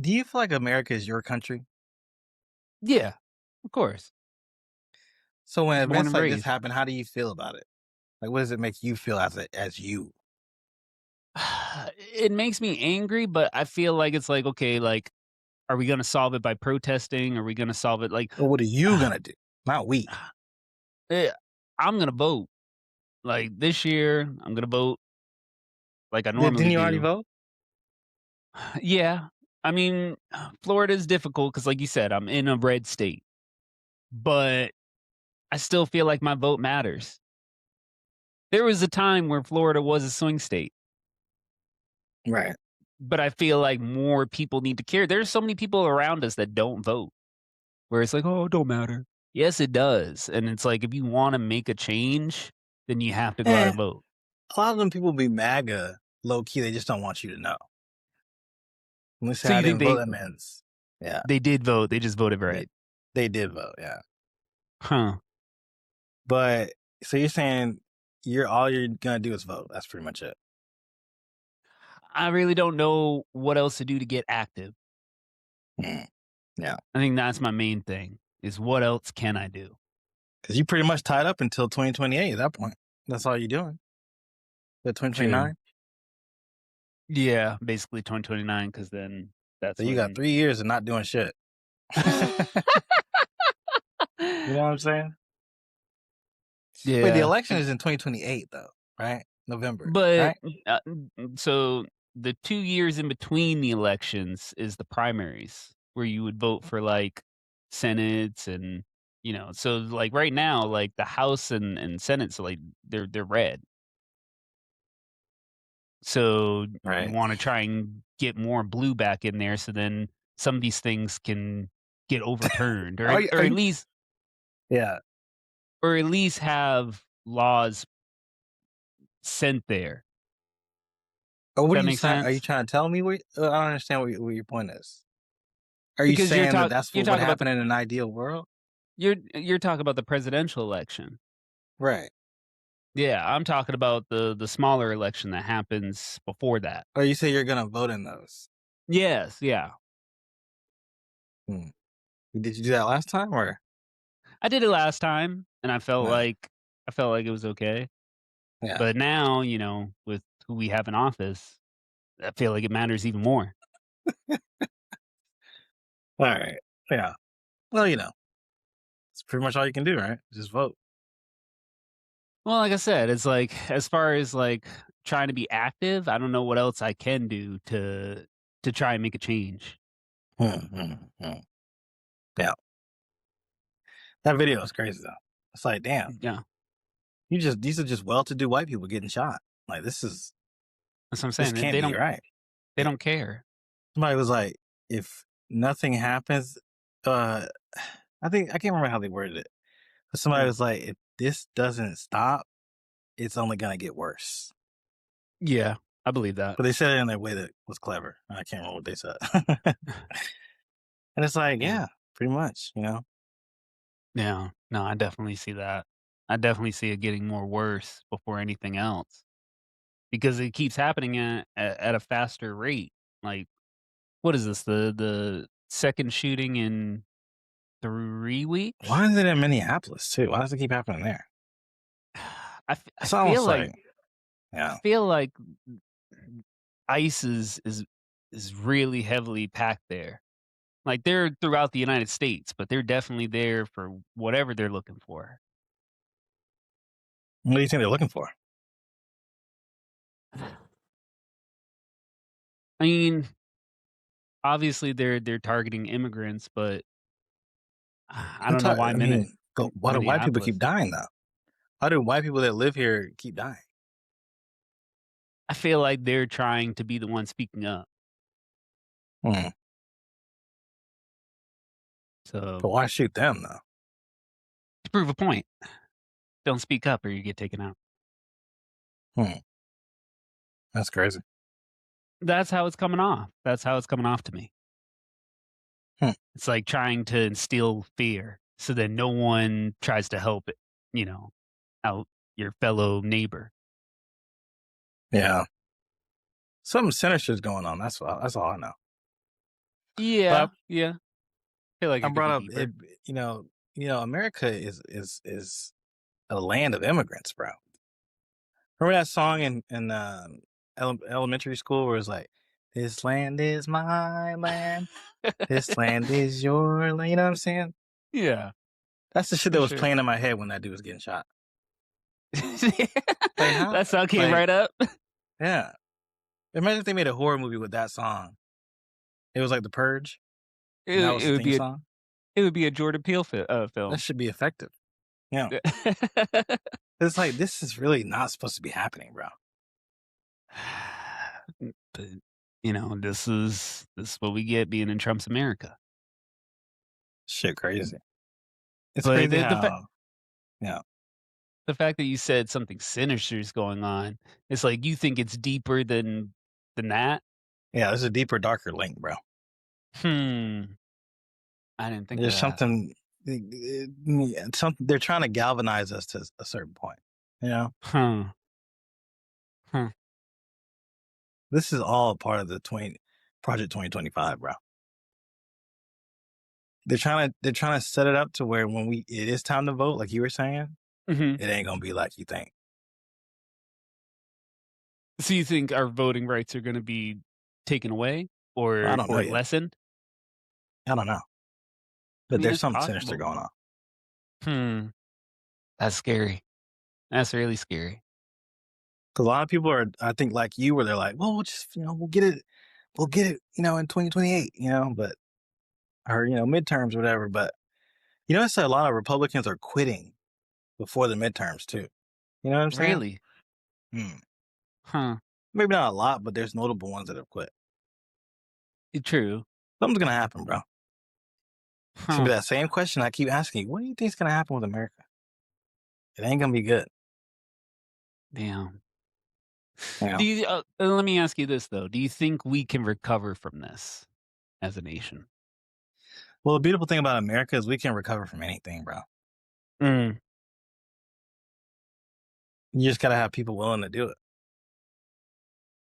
do you feel like America is your country? Yeah. Of course. So when Born events and like this raised. happen, how do you feel about it? Like, what does it make you feel as you? It makes me angry, but I feel like it's like, okay, like, are we gonna solve it by protesting? Are we gonna solve it like Or what are you gonna do? Not we. eh, I'm gonna vote. Like this year, I'm gonna vote like I Didn't normally you already do. vote? Yeah. I mean, Florida is difficult because, like you said, I'm in a red state, but I still feel like my vote matters. There was a time where Florida was a swing state, Right. but I feel like more people need to care. There's so many people around us that don't vote, where it's like, oh, it don't matter. Yes, it does. And it's like, if you want to make a change, then you have to go out Eh, and vote. A lot of them people be MAGA low key. They just don't want you to know. Let me say So I you think didn't vote. That means, yeah, they did vote, they just voted they, right. they did vote. Yeah, Huh. but so you're saying all you're gonna do is vote. That's pretty much it. I really don't know what else to do to get active. Mm, yeah, I think that's my main thing, is what else can I do? because you pretty much tied up until 2028 at that point. That's all you're doing. The Yeah. 2029. Yeah, basically 2029, because then So that's you got when 3 years of not doing shit. You know what I'm saying? Wait, the Yeah. election is in 2028 though, right? November, But, right? so the 2 years in between the elections is the primaries, where you would vote for, like, senates and, so, like, right now, like, the House and Senate's, like, they're red. So, you Right. wanna try and get more blue back in there so then some of these things can get overturned, or Are at you, or are at you, least yeah. or at least have laws sent there. Or what That are you make saying? Are you sense? trying to tell me I don't understand what your point is. Are you Because saying that that's you're what would talking about happen in an ideal world? you're talking about the presidential election. Right. Yeah, I'm talking about the smaller election that happens before that. Or you say you're gonna vote in those? Yes, yeah. Hmm. Did you do that last time or? I did it last time and No. I felt like it was okay. Yeah. But now, with who we have in office, I feel like it matters even more. All right. Yeah. Well, it's pretty much all you can do, right? Just vote. Well, like I said, it's like as far as like trying to be active, I don't know what else I can do to try and make a change. Hmm, hmm, hmm. Yeah. That video is crazy though. It's like, damn, Yeah, these are just well-to-do white people getting shot. Like that's what I'm this saying. can't be right. They don't care. Somebody was like, if nothing happens, uh, I can't remember how they worded it, but somebody Mm. was like, if this doesn't stop, it's only gonna get worse. Yeah, I believe that. But they said it in a way that was clever. I can't remember what they said. And it's like, Yeah. yeah, pretty much. Yeah. No, I definitely see that. I definitely see it getting more worse before anything else because it keeps happening at a faster rate. Like, what is this? The second shooting in 3 weeks? Why is it in Minneapolis too? Why does it keep happening there? I It's feel almost like like, yeah, ICE is really heavily packed there. Like, they're throughout the United States, but they're definitely there for whatever they're looking for. what do you think they're looking for? I mean, obviously they're targeting immigrants, but I don't know why I mean, but why do white people keep Minneapolis. dying though? Why do white people that live here keep dying? I feel like they're trying to be the one speaking up. Hmm. So, But why shoot them though? to prove a point, don't speak up or you get taken out. Hmm. That's crazy. That's how it's coming off. That's how it's coming off to me. Hmm. It's like trying to instill fear so that no one tries to help it, out your fellow neighbor. Yeah. Something sinister is going on. That's all I know. Yeah, But yeah. Feel like I it could brought be up it. deeper. America is a land of immigrants, bro. Remember that song in elementary school where it's like, "This land is my land. This land is your land." You know what I'm saying? Yeah, That's the shit that for was sure. playing in my head when that dude was getting shot. Like how? That song came Like right up. yeah. Imagine if they made a horror movie with that song. It was like The Purge, and that was It the would theme be song. it would be a Jordan Peele That film. should be effective. Yeah. It's like this is really not supposed to be happening, bro. But, this is what we get being in Trump's America. Shit crazy. It's But crazy the fact how yeah. The fact that you said something sinister is going on, it's like you think it's deeper than that? Yeah, there's a deeper, darker link, bro. Hmm. I didn't think of There's that. something, something they're trying to galvanize us to a certain point. You know, Huh. Huh. this is all a part of the 20 Project 2025, bro. They're trying to set it up to where when it is time to vote, like you were saying, Mhm. it ain't gonna be like you think. So you think our voting rights are gonna be taken away Well, I don't know or yet. lessened? I don't know, I but mean, there's it's something sinister possible. going on. Hmm. That's scary. That's really scary. Because a lot of people are, I think, like you, where they're like, "Well, we'll just, we'll get it, in 2028, But or midterms, or whatever. But it's a lot of Republicans are quitting before the midterms too. You know what I'm saying? Really? Hmm. Huh. Maybe not a lot, but there's notable ones that have quit. True. Something's gonna happen, bro. It's gonna Huh. be that same question I keep asking you. What do you think's gonna happen with America? It ain't gonna be good. Damn. You Do know. you let me ask you this though. Do you think we can recover from this as a nation? Well, the beautiful thing about America is we can recover from anything, bro. Mm. You just gotta have people willing to do it.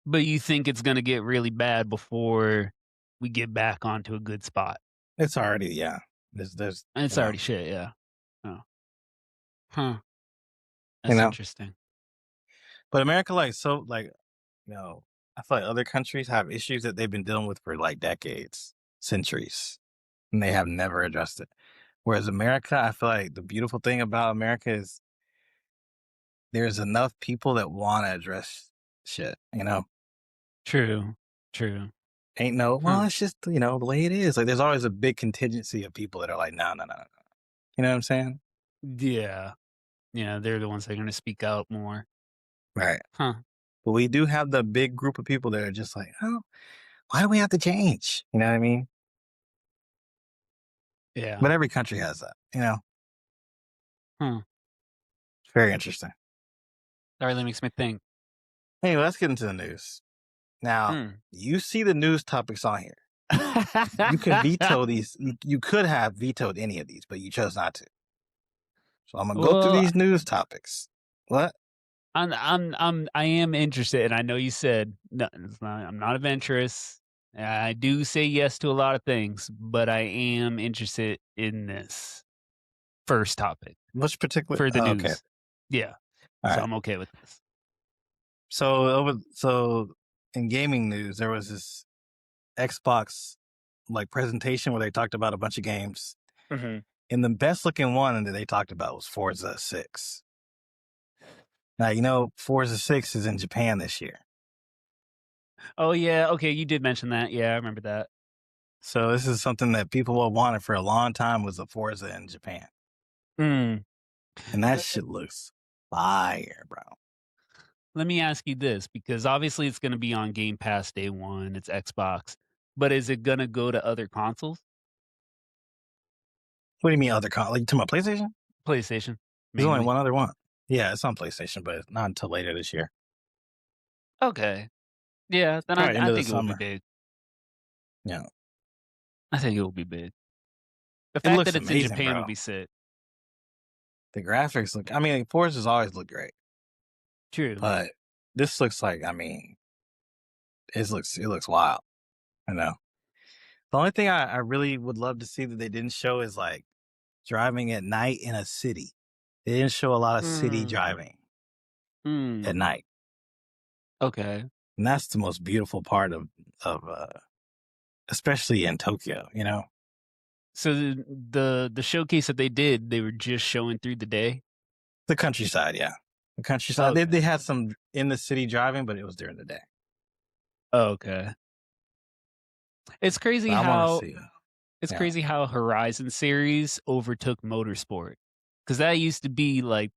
But you think it's gonna get really bad before we get back onto a good spot? It's already, yeah. There's It's already shit, yeah. Oh. Huh. you That's know. interesting. But America, like, so, like, I feel like other countries have issues that they've been dealing with for like decades, centuries, and they have never addressed it. Whereas America, I feel like the beautiful thing about America is there's enough people that want to address shit. True. True. Ain't no, well, Huh. it's just the way it is. Like, there's always a big contingency of people that are like, no, no, no, no, no. You know what I'm saying? Yeah. Yeah, they're the ones that are gonna speak out more. Right. Huh. But we do have the big group of people that are just like, oh, why do we have to change? You know what I mean? Yeah. But every country has that. Huh. It's very interesting. That really makes me think. Anyway, let's get into the news. Now, Hmm. you see the news topics on here. You can veto these. You could have vetoed any of these, but you chose not to. So I'm gonna go through Well, these news topics. What? I am interested, and I know you said no, I'm not adventurous. I do say yes to a lot of things, but I am interested in this first topic Which particular? for the Oh, okay. news. Yeah, All so right. I'm okay with this. So in gaming news, there was this Xbox like presentation where they talked about a bunch of games, Hmm. and the best looking one that they talked about was Forza 6. Now Forza 6 is in Japan this year. Oh yeah, okay, you did mention that. Yeah, I remember that. So this is something that people have wanted for a long time, was a Forza in Japan. Mm. And that Uh, shit looks fire, bro. Let me ask you this, because obviously it's going to be on Game Pass day one. It's Xbox, but is it going to go to other consoles? What do you mean other like you talking about PlayStation? PlayStation There's only mainly. one other one. Yeah, it's on PlayStation, but it's not until later this year. Okay. Yeah, then Probably I into the think it will be summer. big. Yeah. I think it will be big. The It fact looks that it's in amazing, Japan would bro. be sick. The graphics look, I mean, Forza's always look great. True. But this looks like, I mean, it looks wild. I know. The only thing I really would love to see that they didn't show is like driving at night in a city. They didn't show a lot of city Mm. driving at Mm. night. Okay. And that's the most beautiful part of especially in Tokyo. So the showcase that they did, they were just showing through the day. The countryside, yeah. The countryside. They Okay. had some in the city driving, but it was during the day. Okay. It's So crazy I want to how see. it's Yeah. crazy how Horizon series overtook Motorsport. Because that used to be like,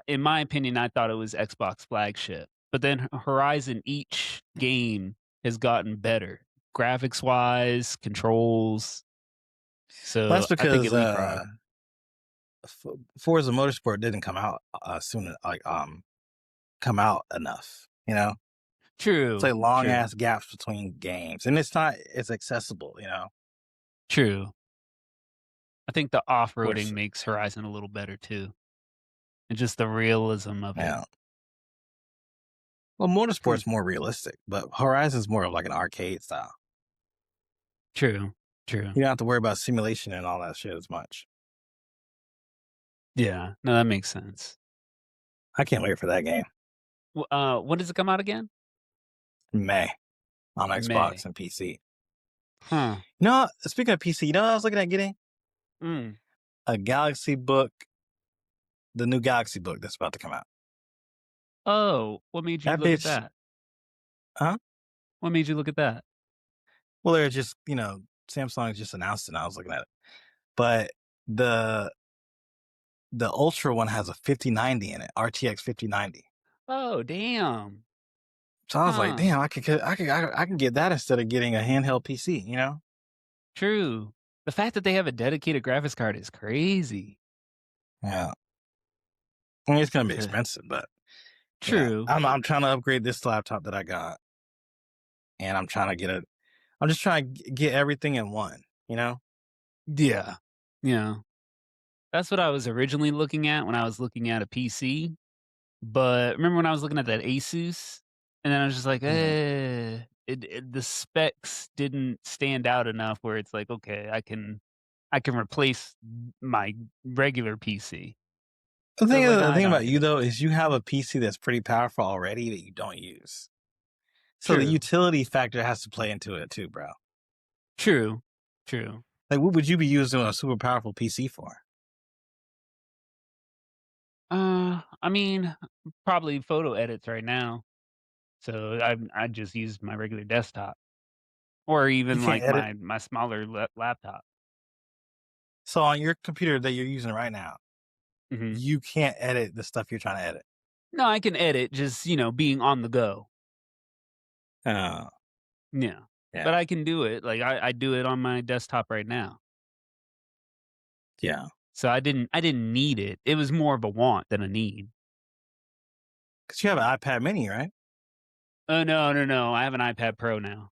in my opinion, I thought it was Xbox flagship. But then Horizon, each game has gotten better, graphics wise, controls. Well, So that's I think because it leapfrogged. Forza Motorsport didn't come out soon, like come out enough. You know, it's True, like long true, ass gaps between games, and it's not as accessible. true. I think the off-roading Which makes Horizon a little better too, and just the realism of it. yeah. Well, Hmm, Motorsport's more realistic, but Horizon's more of like an arcade style. true, true. You don't have to worry about simulation and all that shit as much. Yeah, no, that makes sense. I can't wait for that game. When does it come out again? In May on Xbox May. and PC. Huh. Speaking of PC, what I was looking at getting? Mm. A Galaxy book, the new Galaxy book that's about to come out. Oh, what made you That look at bitch, that? huh? What made you look at that? Well, they're just, Samsung just announced it and I was looking at it. But the the Ultra one has a 5090 in it, RTX 5090. Oh, damn. So I was like, Huh. damn, I can get that instead of getting a handheld PC. True. The fact that they have a dedicated graphics card is crazy. Yeah. I mean, it's gonna be 'Cause expensive, but true. I'm trying to upgrade this laptop that I got, and I'm just trying to get everything in one. Yeah. Yeah. That's what I was originally looking at when I was looking at a PC. But remember when I was looking at that Asus? And then I was just like, Mhm. the specs didn't stand out enough where it's like, okay, I can replace my regular PC. So I was like, The "Nah, I thing don't about get you it." though is you have a PC that's pretty powerful already that you don't use. So the True. utility factor has to play into it too, bro. True. True. Like, what would you be using a super powerful PC for? I mean, probably photo edits right now. So I just use my regular desktop or You even can't like edit. my smaller laptop. So on your computer that you're using right now, Mhm. you can't edit the stuff you're trying to edit. No, I can edit just, being on the go. Uh, Yeah. yeah, But I can do it. Like I do it on my desktop right now. yeah. So I didn't need it. It was more of a want than a need. Because you have an iPad Mini, right? Oh no, no, no. I have an iPad Pro now.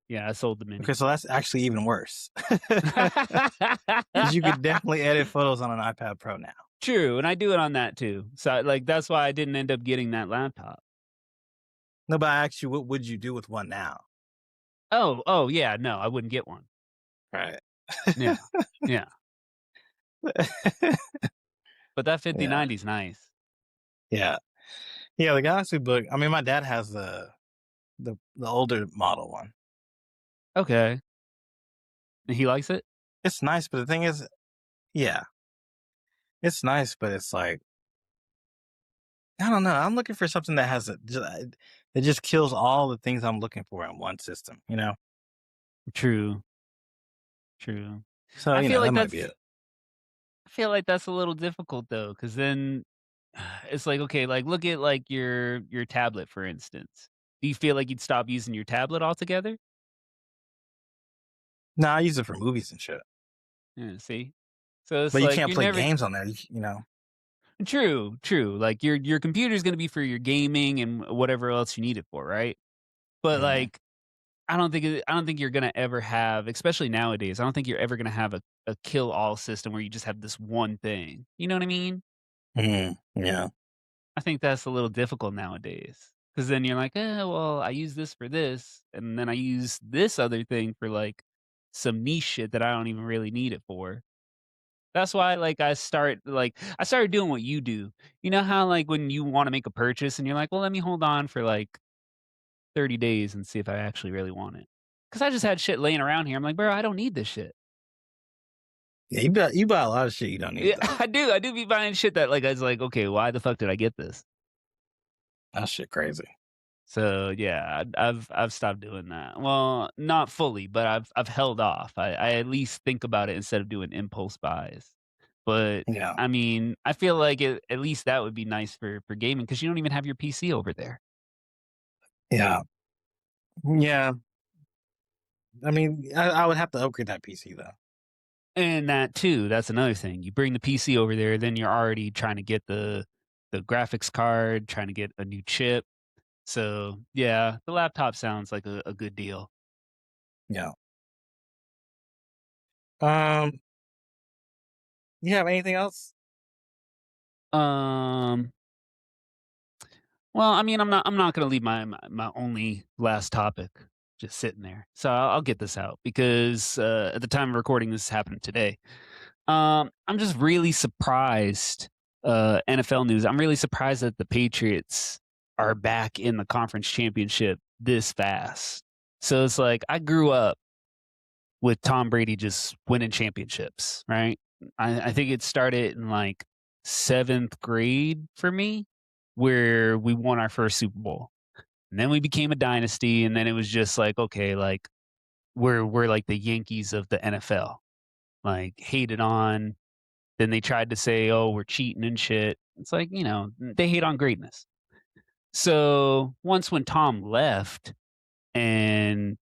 Yeah, I sold the Okay, mini. so that's actually even worse. Because you could definitely edit photos on an iPad Pro now. True, and I do it on that too. So like that's why I didn't end up getting that laptop. No, but I asked you, what would you do with one now? Oh yeah, no, I wouldn't get one. Right. Yeah. Yeah. But that Yeah. 5090 is nice. Yeah. Yeah. The Galaxy Book. I mean, my dad has the older model one. Okay. And he likes it? It's nice, but the thing is, yeah, it's nice, but it's like, I don't know. I'm looking for something that it just kills all the things I'm looking for in one system. True. True. So, I feel that like might that's be it. I feel like that's a little difficult though, because then it's like, okay, like look at like your tablet, for instance. Do you feel like you'd stop using your tablet altogether? No, I use it for movies and shit. Yeah, see? So it's But you like can't you're play never games on there. You know. true, true. Like your computer's gonna be for your gaming and whatever else you need it for, right? But Hmm. like I don't think you're gonna ever have, especially nowadays, I don't think you're ever gonna have a kill all system where you just have this one thing. You know what I mean? Yeah. I think that's a little difficult nowadays. Because then you're like, well, I use this for this, and then I use this other thing for like some niche shit that I don't even really need it for. That's why, like, I started doing what you do. You know how, like, when you want to make a purchase and you're like, well, let me hold on for like 30 days and see if I actually really want it. Because I just had shit laying around here. I'm like, bro, I don't need this shit. Yeah, you buy a lot of shit you don't need Yeah, though. I do. I do be buying shit that, like, I was like, okay, why the fuck did I get this? That shit crazy. So yeah, I've stopped doing that. Well, not fully, but I've held off. I at least think about it instead of doing impulse buys. But Yeah. I mean, I feel like at least that would be nice for gaming because you don't even have your PC over there. Yeah. Yeah. I mean, I would have to upgrade that PC though. And that too, that's another thing. You bring the PC over there, then you're already trying to get the graphics card, trying to get a new chip. So, yeah, the laptop sounds like a good deal. Yeah. Um, you have anything else? Um, well, I mean, I'm not gonna leave my only last topic just sitting there. So I'll get this out because at the time of recording, this happened today. I'm just really surprised. NFL news. I'm really surprised that the Patriots are back in the conference championship this fast. So it's like I grew up with Tom Brady just winning championships, right? I think it started in like seventh grade for me, where we won our first Super Bowl. And then we became a dynasty, and then it was just like, okay, like we're like the Yankees of the NFL. Like hated on. Then they tried to say, oh, we're cheating and shit. It's like, they hate on greatness. So once when Tom left and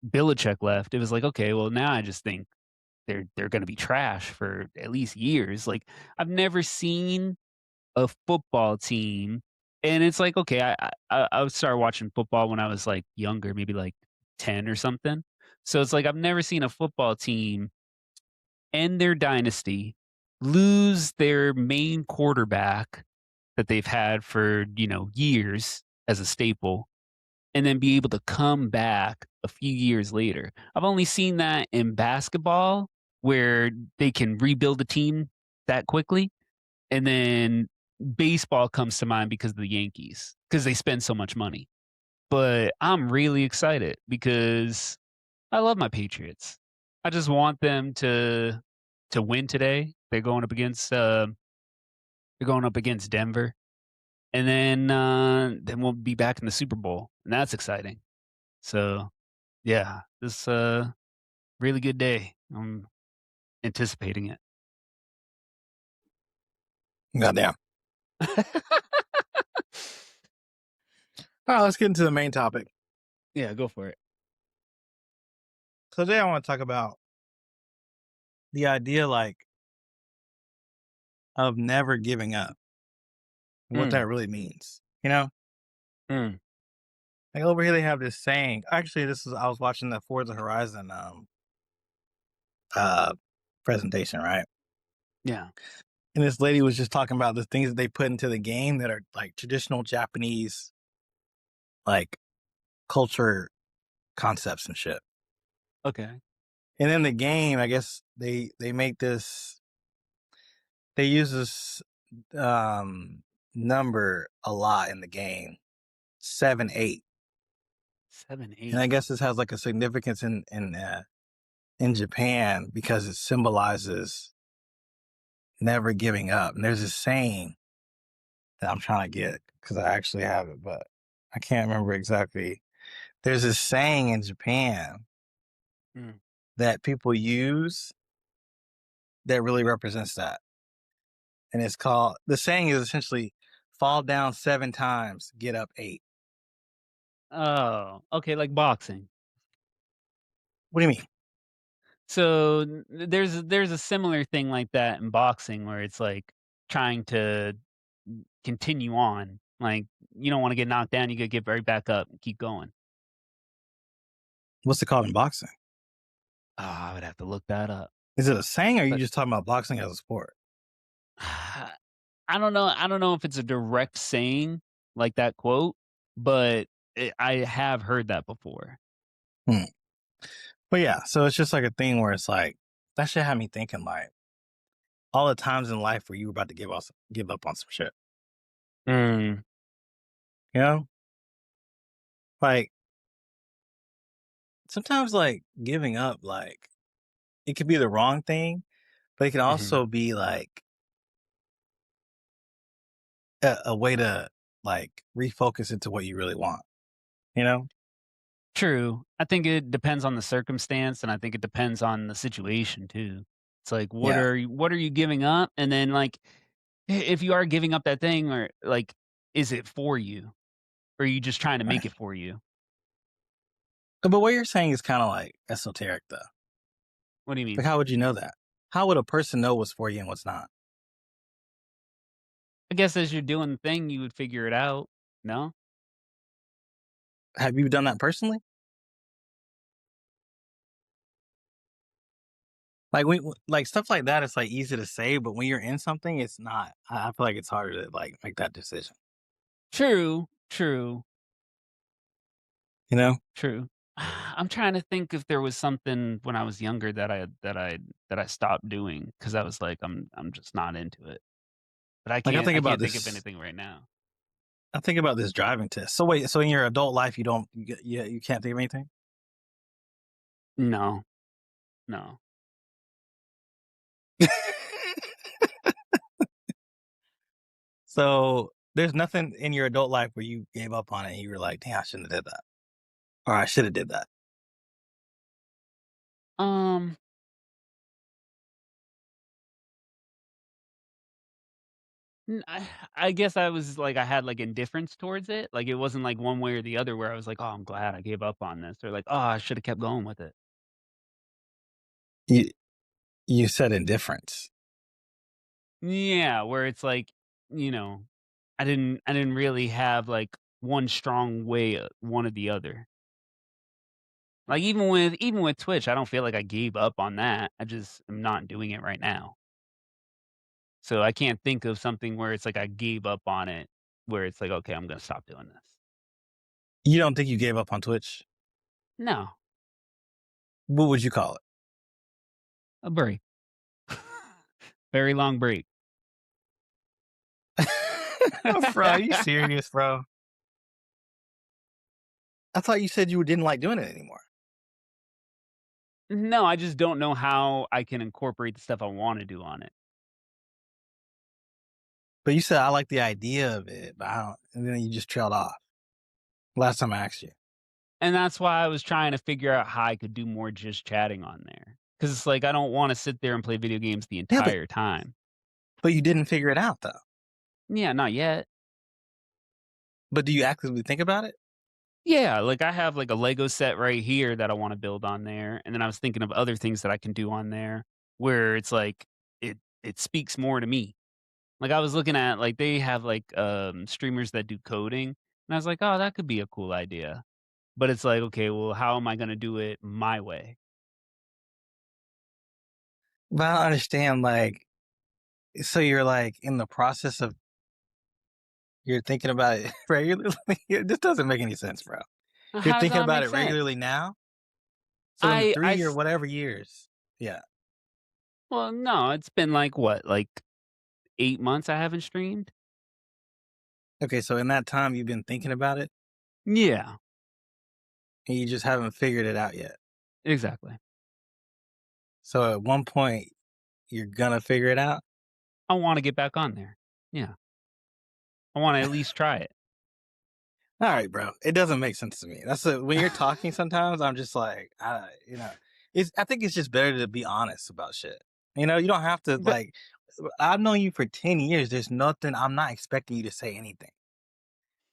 Belichick left, it was like, okay, well now I just think they're going to be trash for at least years. Like I've never seen a football team, and it's like, okay, I would start watching football when I was like younger, maybe like 10 or something. So it's like I've never seen a football team end their dynasty, lose their main quarterback that they've had for years as a staple, and then be able to come back a few years later. I've only seen that in basketball where they can rebuild a team that quickly. And then baseball comes to mind because of the Yankees, because they spend so much money. But I'm really excited because I love my Patriots. I just want them to win today. They're going up against Denver. And then we'll be back in the Super Bowl. And that's exciting. So yeah, this really good day. I'm anticipating it. Goddamn. All right, let's get into the main topic. Yeah, go for it. So today I want to talk about the idea, like, of never giving up, and what Mm, that really means. You know, mm, like over here they have this saying. Actually, I was watching the Forza Horizon uh presentation, right? yeah. And this lady was just talking about the things that they put into the game that are like traditional Japanese, like, culture concepts and shit. Okay. And in the game, I guess they make they use this number a lot in the game, 7-8. 7, And 8. I guess this has like a significance in Japan because it symbolizes never giving up. And there's this saying that I'm trying to get because I actually have it, but I can't remember exactly. There's this saying in Japan Mm. that people use that really represents that. And it's called, the saying is essentially, fall down 7 times, get up 8. Oh, okay, like boxing. What do you mean? So there's a similar thing like that in boxing where it's like trying to continue on. Like you don't want to get knocked down, you gotta get right back up and keep going. What's it called in boxing? Oh, I would have to look that up. Is it a saying or are you But just talking about boxing as a sport? I don't know. I don't know if it's a direct saying like that quote, but I have heard that before. Hmm. But yeah, so it's just like a thing where it's like, that shit had me thinking, like, all the times in life where you were about to give up on some shit. Mm, You know? Like, sometimes, like, giving up, like, it could be the wrong thing, but it can mhm. also be like a way to, like, refocus into what you really want, you know? True. I think it depends on the circumstance, and I think it depends on the situation too. It's like, Yeah. what are you giving up? And then like, if you are giving up that thing, or like, is it for you, or are you just trying to make Right. it for you? But what you're saying is kind of like esoteric, though. What do you Like, mean? how would you know that? How would a person know what's for you and what's not? I guess as you're doing the thing, you would figure it out. No? Have you done that personally? Like like stuff like that, it's like easy to say, but when you're in something, it's not. I feel like it's harder to like make that decision. True, true, You know? true. I'm trying to think if there was something when I was younger that I stopped doing because I was like, I'm just not into it. But Like I can't think of anything right now. I think about this driving test. So wait, so in your adult life, you don't, you can't think of anything. No, no. So there's nothing in your adult life where you gave up on it and you were like, "Damn, I shouldn't have did that," or "I should have did that." Um, I guess I was like I had like indifference towards it. Like it wasn't like one way or the other where I was like, "Oh, I'm glad I gave up on this," or like, "Oh, I should have kept going with it." You you said indifference. Yeah, where it's like, you know, I didn't really have like one strong way, one or the other. Like even with Twitch, I don't feel like I gave up on that. I just am not doing it right now. So I can't think of something where it's like I gave up on it, where it's like, okay, I'm gonna stop doing this. You don't think you gave up on Twitch? No, What would you call a break, very long break. it? Bro, are you serious, bro? I thought you said you didn't like doing it anymore. No, I just don't know how I can incorporate the stuff I want to do on it. But you said I like the idea of it, but I don't. And then you just trailed off. Last time I asked you. And that's why I was trying to figure out how I could do more just chatting on there. Because it's like I don't want to sit there and play video games the Yeah, entire time. but you didn't figure it out though. Yeah, not yet. But do you actively think about it? Yeah, like I have like a Lego set right here that I want to build on there, and then I was thinking of other things that I can do on there where it's like it speaks more to me. Like I was looking at like they have like streamers that do coding, and I was like, "Oh, that could be a cool idea." But it's like, "Okay, well, how am I going to do it my way?" But I don't understand. Like, so you're like in the process of you're thinking about it regularly. This doesn't make any sense, bro. You're How does thinking that about make it sense? regularly now. So in the I 3 or whatever years, yeah. Well, no, it's been like what, like 8 months I haven't streamed? Okay, so in that time you've been thinking about it Yeah, and you just haven't figured it out yet. exactly. So at one point you're gonna figure it out. I wanna get back on there. Yeah. I wanna at least try it. All right, bro. It doesn't make sense to me. That's when you're talking. Sometimes I'm just like, it's. I think it's just better to be honest about shit. You don't have to But like. I've known you for 10 years. There's nothing. I'm not expecting you to say anything.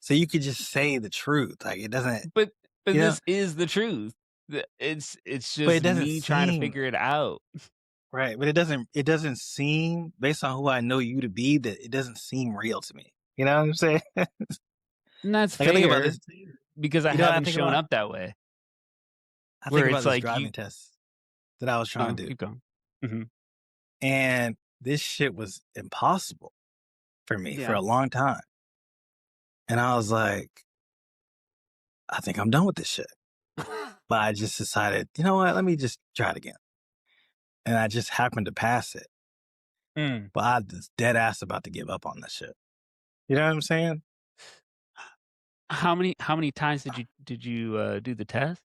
So you could just say the truth. Like it doesn't. but You know, this is the truth. It's but it just doesn't me trying to seem figure it out. right. But it doesn't. It doesn't seem based on who I know you to be that it doesn't seem real to me. You know what I'm saying? Like And that's I think about fair this. because I You know what I haven't think shown about? up that way, I think where about it's this like you driving test that I was trying oh, to do. keep going. Mhm. And this shit was impossible for me for Yeah. a long time. And I was like, I think I'm done with this shit. But I just decided, you know what? Let me just try it again. And I just happened to pass it. Mm. But I was dead ass about to give up on this shit. You know what I'm saying? How many times did you do the test?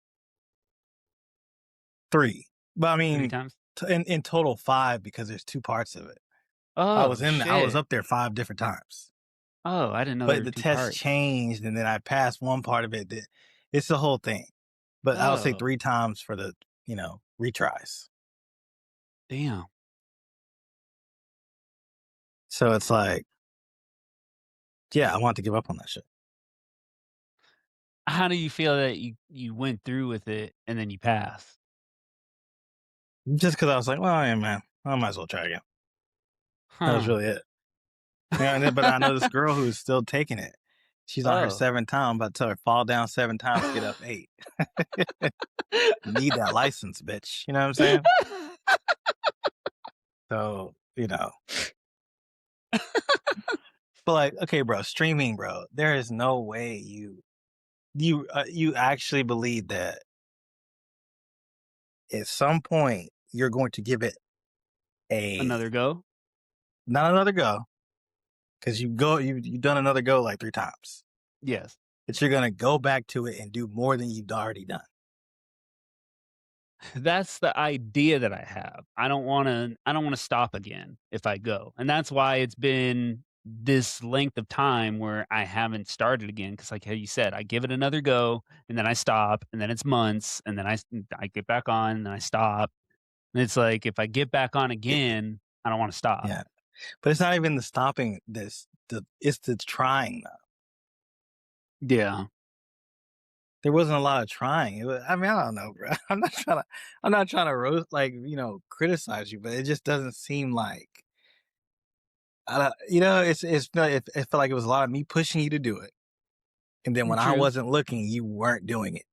3. But I 3 mean, times? in total 5 because there's 2 parts of it. Oh, I was shit. up there 5 different times. Oh, I didn't know there But were the 2 test parts. changed and then I passed one part of it. It's the whole thing. But I would say Oh, 3 times for the, retries. damn. So it's like, yeah, I want to give up on that shit. How do you feel that you went through with it and then you passed? Just because I was like, well, yeah, man. I might as well try again. That was Huh. really it. Yeah, and then, but I know this girl who's still taking it. She's on her Oh. 7th time. I'm about to tell her fall down 7 times, get up 8. Need that license, bitch. You know what I'm saying? So, but like, okay, bro, streaming, bro. There is no way you actually believe that at some point you're going to give it a Another go? not another go because you've done another go like 3 times. Yes. But you're gonna go back to it and do more than you've already done. That's the idea that I have. I don't wanna stop again if I go, and that's why it's been this length of time where I haven't started again. Because, like how you said, I give it another go, and then I stop, and then it's months, and then I get back on, and then I stop, and it's like, if I get back on It, again, I don't wanna stop. yeah, but it's not even the stopping. It's the trying. Yeah, There wasn't a lot of trying. I mean, I don't know, bro. I'm not trying to roast, like, criticize you, but it just doesn't seem like, I don't, it felt like it was a lot of me pushing you to do it. And then when I true, wasn't looking, you weren't doing it.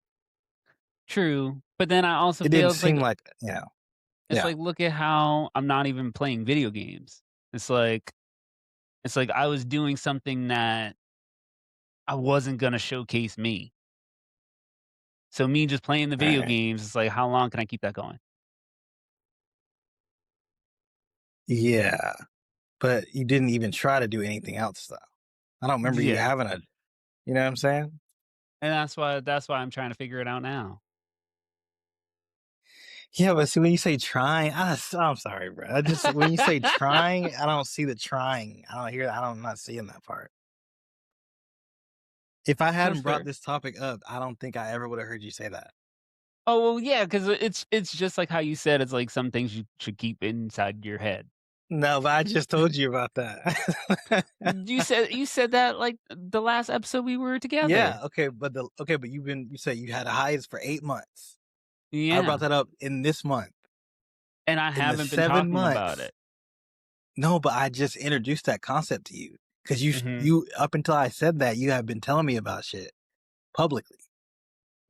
true, but then I also It didn't feel seem like, it's yeah, like, look at how I'm not even playing video games. It's like I was doing something that I wasn't gonna showcase me. So me just playing the video right. games, it's like, how long can I keep that going? Yeah. But you didn't even try to do anything else though. I don't remember you Yeah, having you know what I'm saying? and that's why I'm trying to figure it out now. Yeah, but see, when you say trying, I'm sorry, bro. When you say trying, I don't see the trying. I don't hear. I'm not seeing that part. If I That's hadn't brought fair. this topic up, I don't think I ever would have heard you say that. Oh, well, yeah, because it's just like how you said, it's like some things you should keep inside your head. No, but I just told you about that. You said that, like, the last episode we were together. Yeah, okay, but you said you had a hiatus for 8 months. I brought Yeah, that up in this month. and I In the haven't been 7 talking about months. it. No, but I just introduced that concept to you because Mhm. you up until I said that you have been telling me about shit publicly.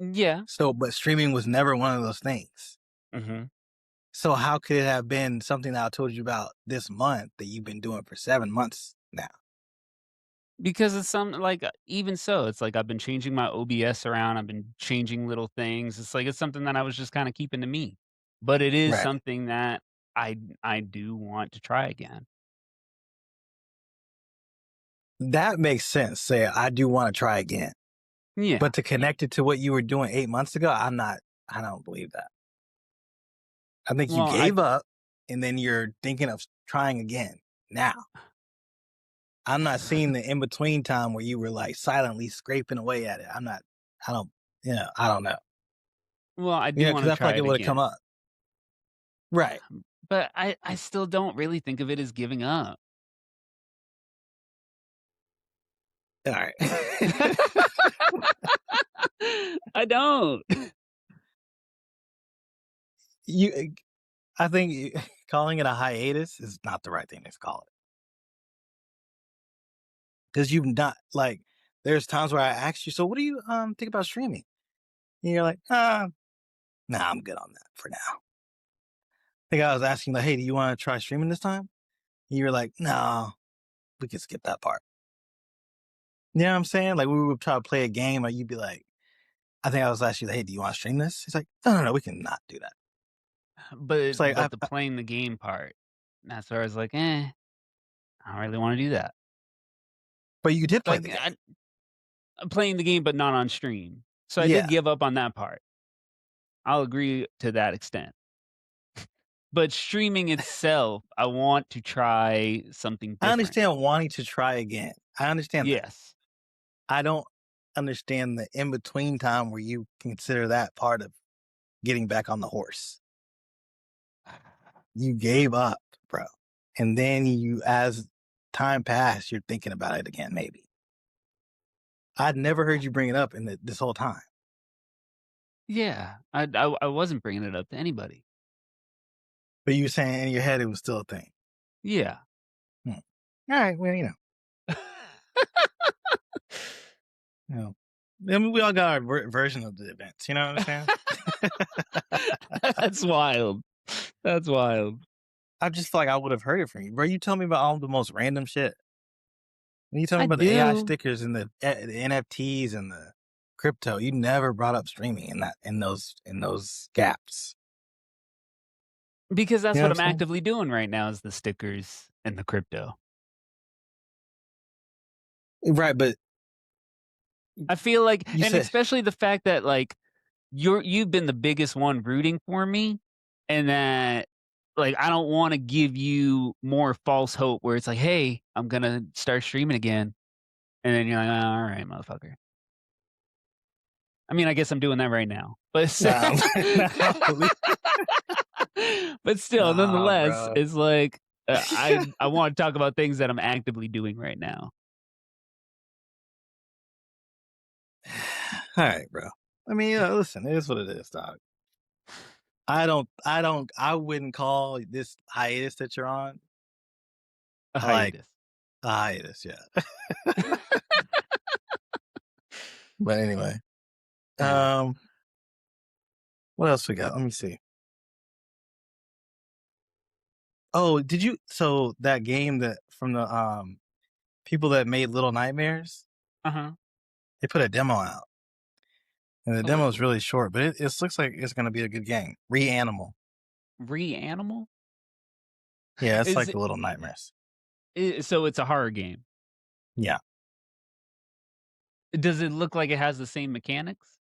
Yeah. So, but streaming was never one of those things. Mhm. So how could it have been something that I told you about this month that you've been doing for 7 months now? Because it's even so, it's like I've been changing my OBS around, I've been changing little things. It's like it's something that I was just kinda keeping to me. But it is Right. something that I do want to try again. That makes sense. Say, I do want to try again. Yeah. But to connect it to what you were doing 8 months ago, I don't believe that. I think you Well, I gave up and then you're thinking of trying again now. I'm not seeing the in between time where you were like silently scraping away at it. I don't, I don't know. well, I do Cause wanna I feel try like it it would have come again. up. Right. But I still don't really think of it as giving up. All right. I don't. you, I think calling it a hiatus is not the right thing to call it. Cause you've not like, there's times where I ask you, so what do you think about streaming? And you're like, nah, I'm good on that for now. I think I was asking like, hey, do you want to try streaming this time? And you're like, no, we can skip that part. You know what I'm saying? Like we would try to play a game, or you'd be like, I think I was asking, like, hey, do you want to stream this? He's like, no, we can not do that. But It's like, but the playing the game part, that's where I was like, I don't really wanna do that. but you did play Like, the game. I'm playing the game, but not on stream. So I did Yeah, give up on that part. I'll agree to that extent. But streaming itself, I want to try something I different. understand wanting to try again. I understand that. Yes. I don't understand the in between time where you consider that part of getting back on the horse. You gave up, bro. And then as time passed, you're thinking about it again, maybe. I'd never heard you bring it up in this whole time. Yeah. I wasn't bringing it up to anybody. But you were saying in your head it was still a thing. Yeah. All right. Well, I mean, we all got our version of the events. You know what I'm saying? That's wild. That's wild. I just feel like I would have heard it from you, bro. You tell me about all the most random shit. When you tell me I about the AI do. stickers and the NFTs and the crypto, you never brought up streaming in those gaps. Because that's You know what what I'm I'm saying? actively doing right now is the stickers and the crypto. Right, but I feel like, you and said especially the fact that like you've been the biggest one rooting for me, and that like I don't want to give you more false hope where it's like, hey, I'm gonna start streaming again, and then you're like, oh, all right, motherfucker. I mean, I guess I'm doing that right now, but nah, nah, but still, nah, nonetheless, bro. it's like I want to talk about things that I'm actively doing right now. All right, bro. I mean, listen, it is what it is, dog. I wouldn't call this hiatus that you're on A like hiatus. a hiatus, yeah. But anyway, Yeah. um, what else we got? Let me see. Oh, did you? So that game that from the people that made Little Nightmares, Uh huh. they put a demo out, and the demo is Oh, really short, but it looks like it's gonna be a good game. Reanimal, Reanimal yeah, it's is like the Little Nightmares. so it's a horror game. Yeah, Does it look like it has the same mechanics?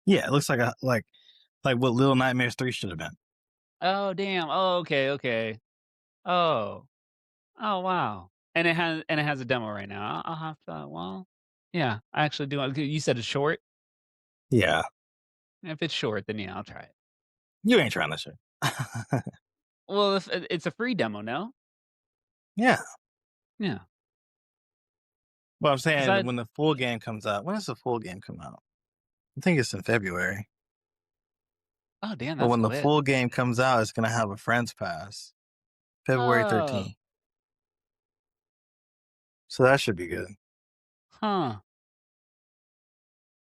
yeah, it looks like like what Little Nightmares 3 should have been. Oh, damn. Oh, okay, okay. Oh. Oh, wow. And it has a demo right now. I'll have to well, yeah, I actually do. You said it's short? Yeah, If it's short, then yeah, I'll try it. you ain't trying to shit. Well, if it's a free demo, no? Yeah, Yeah. well, I'm 'Cause saying I when the full game comes out, when does the full game come out? I think it's in February. oh, damn, But that's when the lit. full game comes out, it's gonna have a friends pass, February Oh, 13th. So that should be good. huh.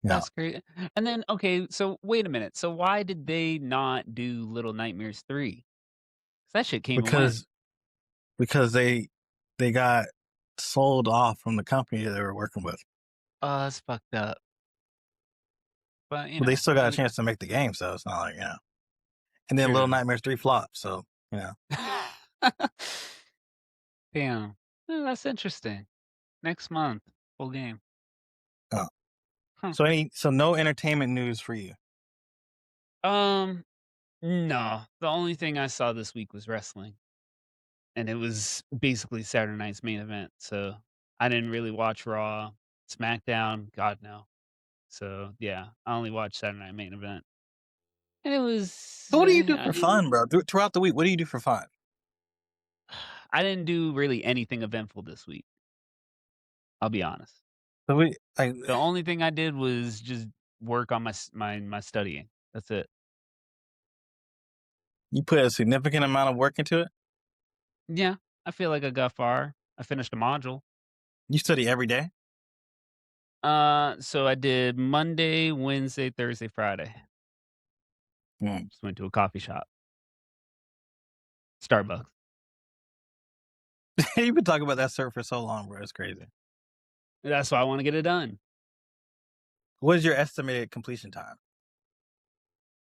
Yeah, That's great. And then, okay, so wait a minute. So why did they not do Little Nightmares 3? 'Cause that shit came and went. because they got sold off from the company that they were working with. Oh, that's fucked up. But, But they still got a chance to make the game, so it's not like, And then Little true. Nightmares 3 flopped, so, Damn. Oh, that's interesting. Next month, full game. uh, Huh. so no entertainment news for you. Um, no. The only thing I saw this week was wrestling, and it was basically Saturday night's main event. So I didn't really watch Raw, SmackDown. God no. So yeah, I only watched Saturday night main event, and it was. So what do you do I for fun, mean, bro? Throughout the week, what do you do for fun? I didn't do really anything eventful this week. I'll be honest. So we like The only thing I did was just work on my studying. That's it. you put a significant amount of work into it? Yeah, I feel like I got far. I finished a module. You study every day? So I did Monday, Wednesday, Thursday, Friday. Mm. Just went to a coffee shop, Starbucks. You've been talking about that cert for so long, bro. It's crazy. That's why I want to get it done. What is your estimated completion time?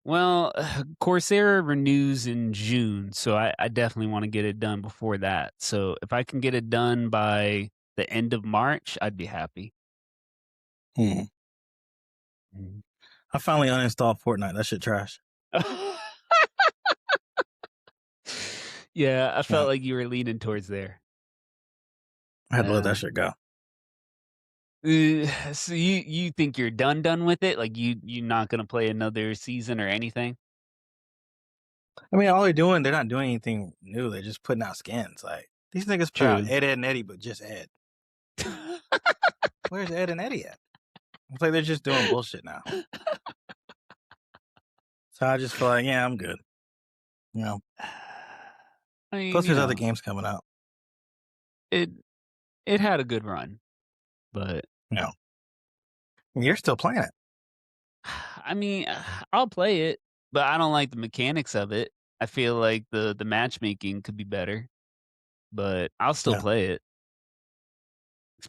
Well, Coursera renews in June, so I definitely want to get it done before that. So if I can get it done by the end of March, I'd be happy. Hmm. Mhm. I finally uninstalled Fortnite. That shit trash. Yeah, I Yeah, felt like you were leaning towards there. I had to let Uh, that shit go. so you think you're done with it? Like you not gonna play another season or anything? I mean, they're not doing anything new. They're just putting out skins. Like these niggas put out True. Ed, Ed, and Eddie, but just Ed. Where's Ed and Eddie at? It's like they're just doing bullshit now. So I just feel like, yeah, I'm good. You know, I mean, Plus, there's other games coming out. it it had a good run, but No, you're still playing it. I mean, I'll play it, but I don't like the mechanics of it. I feel like the matchmaking could be better, but I'll still Yeah, play it.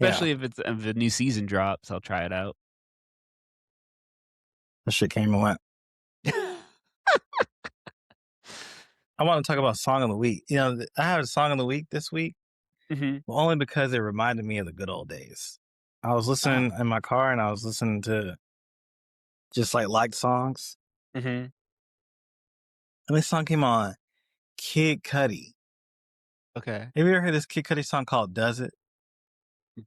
yeah. Especially if a new season drops, I'll try it out. That shit came and went. I want to talk about song of the week. I had a song of the week this week, Mhm. well, only because it reminded me of the good old days. I was listening Oh. in my car and I was listening to just like liked songs, Mhm. and this song came on. Kid Cudi. Okay. Have you ever heard this Kid Cudi song called "Does It"?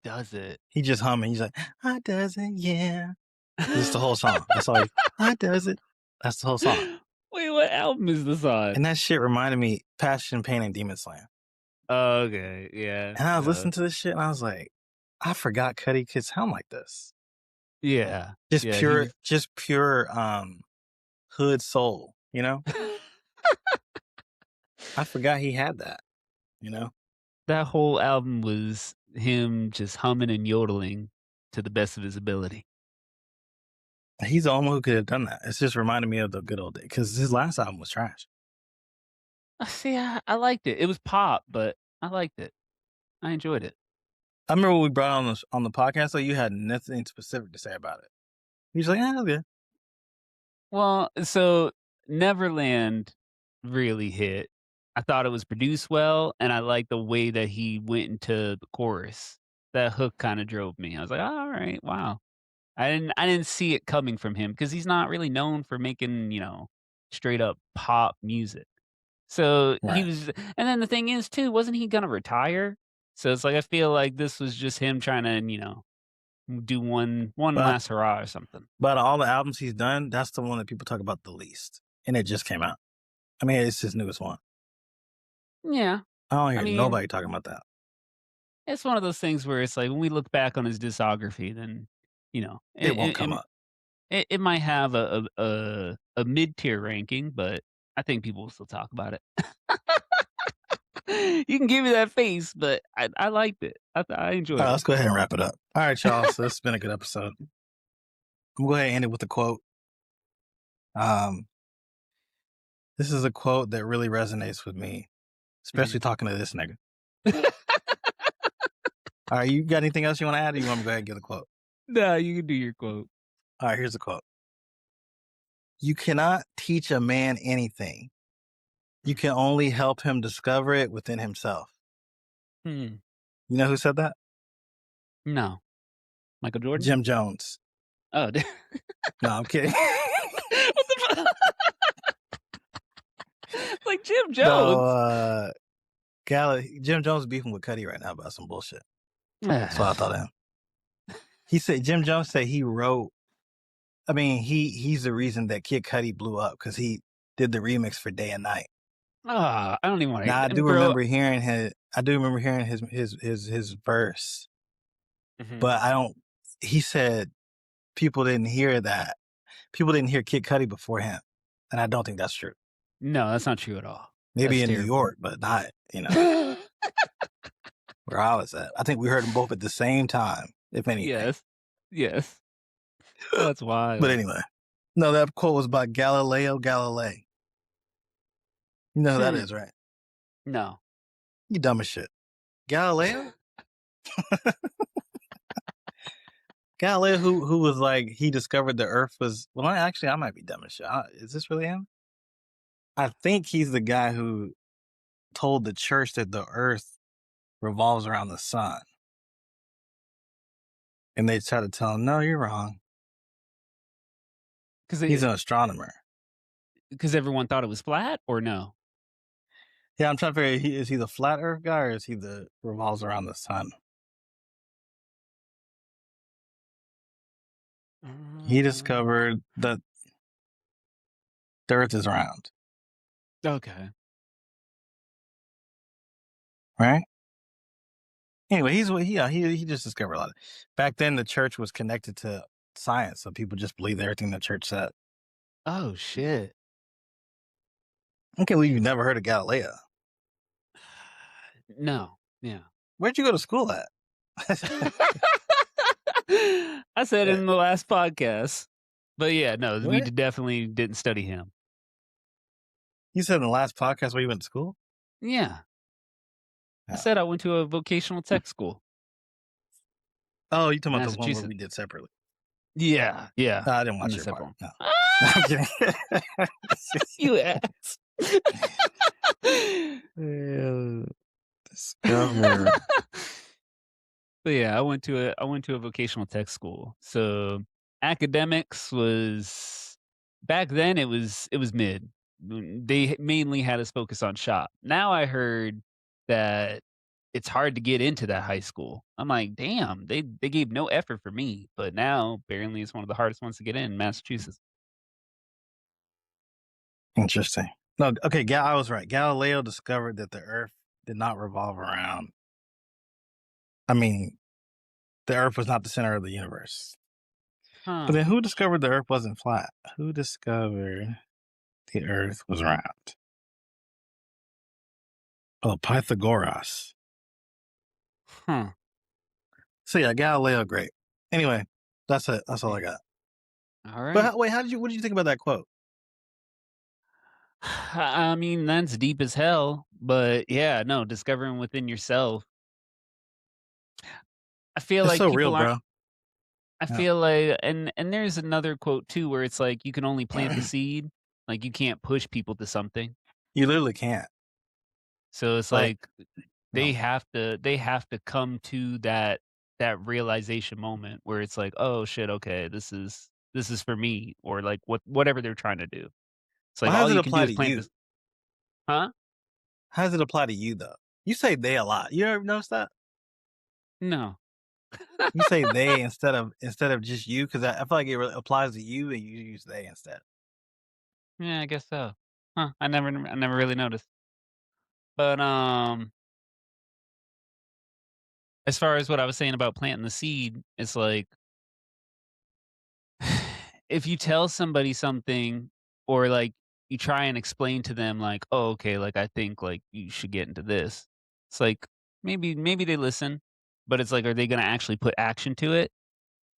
Does it? He just humming. He's like, "I does it, yeah." This is the whole song. That's all. I does it. That's the whole song. Wait, what album is this on? And that shit reminded me Passion, Pain, and Demon Slam. Oh, okay, yeah, And I was listening to this shit and I was like, I forgot Cudi could sound like this. yeah, Just yeah, he pure, was just pure hood soul, you know? I forgot he had that, you know? that whole album was him just humming and yodeling to the best of his ability. He's the only one who could have done that. It's just reminded me of the good old days because his last album was trash. See, I liked it. It was pop, but I liked it. I enjoyed it. I remember when we brought on the podcast, so you had nothing specific to say about it. He's like, yeah, that's good. Well, so Neverland really hit. I thought it was produced well, and I liked the way that he went into the chorus. That hook kinda drove me. I was like, "Oh, alright, wow." I didn't see it coming from him because he's not really known for making, straight up pop music. So, he Right. was and then the thing is too, wasn't he gonna retire? So, it's like, I feel like this was just him trying to, do one But last hurrah or something. but all the albums he's done, that's the one that people talk about the least. And it just came out. I mean, it's his newest one. Yeah. I don't I hear mean, nobody talking about that. it's one of those things where it's like, when we look back on his discography, then, It won't come up. it might have a mid-tier ranking, but I think people will still talk about it. You can give me that face, but I liked it. I All enjoyed right, it. let's go ahead and wrap it up. All right, y'all. So this has been a good episode. I'm going to go ahead and end it with a quote. Um, this is a quote that really resonates with me, especially talking to this nigga. All right, you got anything else you want to add, or you want me to go ahead and give the quote? No, you can do your quote. All right, here's the quote. You cannot teach a man anything. You can only help him discover it within himself. Hmm. You know who said that? No. Michael Jordan? Jim Jones. Oh, No, I'm kidding. what the fuck? Like Jim No, Jones. Jim Jones is beefing with Cudi right now about some bullshit. That's why I thought of him. He said Jim Jones said he wrote. I mean, he's the reason that Kid Cudi blew up because he did the remix for Day and Night. I don't even want to hear Now I that. do Bro. remember hearing his. I do remember hearing his verse, but I don't. He said people didn't hear that. People didn't hear Kid Cudi before him, and I don't think that's true. No, that's not true at all. Maybe That's in New terrible. York, but not where I was at. I think we heard them both at the same time, if anything. Yes. Yes. That's wild. But anyway, no, that quote was by Galileo Galilei. You know who that is, right? No. You dumb as shit. Galileo? Galileo, who was like, he discovered the Earth was, well, actually, I might be dumb as shit. Is this really him? I think he's the guy who told the church that the Earth revolves around the sun. And they tried to tell him, no, you're wrong. He's an astronomer. Because everyone thought it was flat, or no? Yeah, I'm trying to figure, is he the flat Earth guy or is he the revolves around the sun? He discovered that the Earth is round, Okay. right? Anyway, he just discovered a lot. Back then, the church was connected to science, so people just believed everything the church said. Oh, shit. I can't believe you've never heard of Galileo. No. Yeah. Where'd you go to school at? I said Uh, in the last podcast. But yeah, no, we what? definitely didn't study him. You said in the last podcast where you went to school? Yeah. I Oh. said I went to a vocational tech school, Oh, you talking about the one where Massachusetts. we did separately. Yeah, yeah, No, I didn't in watch the your separate part. one. No. No, I'm Ah! kidding. You ass. Yeah, discover. But yeah, I went to a vocational tech school. So academics was back then it was mid. They mainly had us focus on shop. Now I heard that it's hard to get into that high school. I'm like, damn, they gave no effort for me. But now apparently it's one of the hardest ones to get in Massachusetts. Interesting. No, okay, I was right. Galileo discovered that the Earth did not revolve around. I mean, the Earth was not the center of the universe. But Huh. then who discovered the Earth wasn't flat? Who discovered the Earth was round? Oh, Pythagoras. Huh. So yeah, Galileo, great. Anyway, that's it. That's all I got. All But right. wait, what did you think about that quote? I mean, that's deep as hell. But yeah, no, discovering within yourself. I feel It's like so real, people aren't bro. I Yeah. feel like and there's another quote too where it's like you can only plant the seed, like you can't push people to something. You literally can't. So it's Like, like no. they have to come to that realization moment where it's like, "Oh shit, okay, this is for me," or like whatever they're trying to do. It's Well, like how all does it you can do apply is to plant you? this. Huh? How does it apply to you though? You say they a lot. You ever notice that? No. You say they instead of just you because I feel like it really applies to you and you use they instead. Yeah, I guess so. Huh, I never really noticed. But as far as what I was saying about planting the seed, it's like if you tell somebody something or like you try and explain to them like, "Oh, okay, like I think like you should get into this." It's like maybe they listen, but it's like are they going to actually put action to it?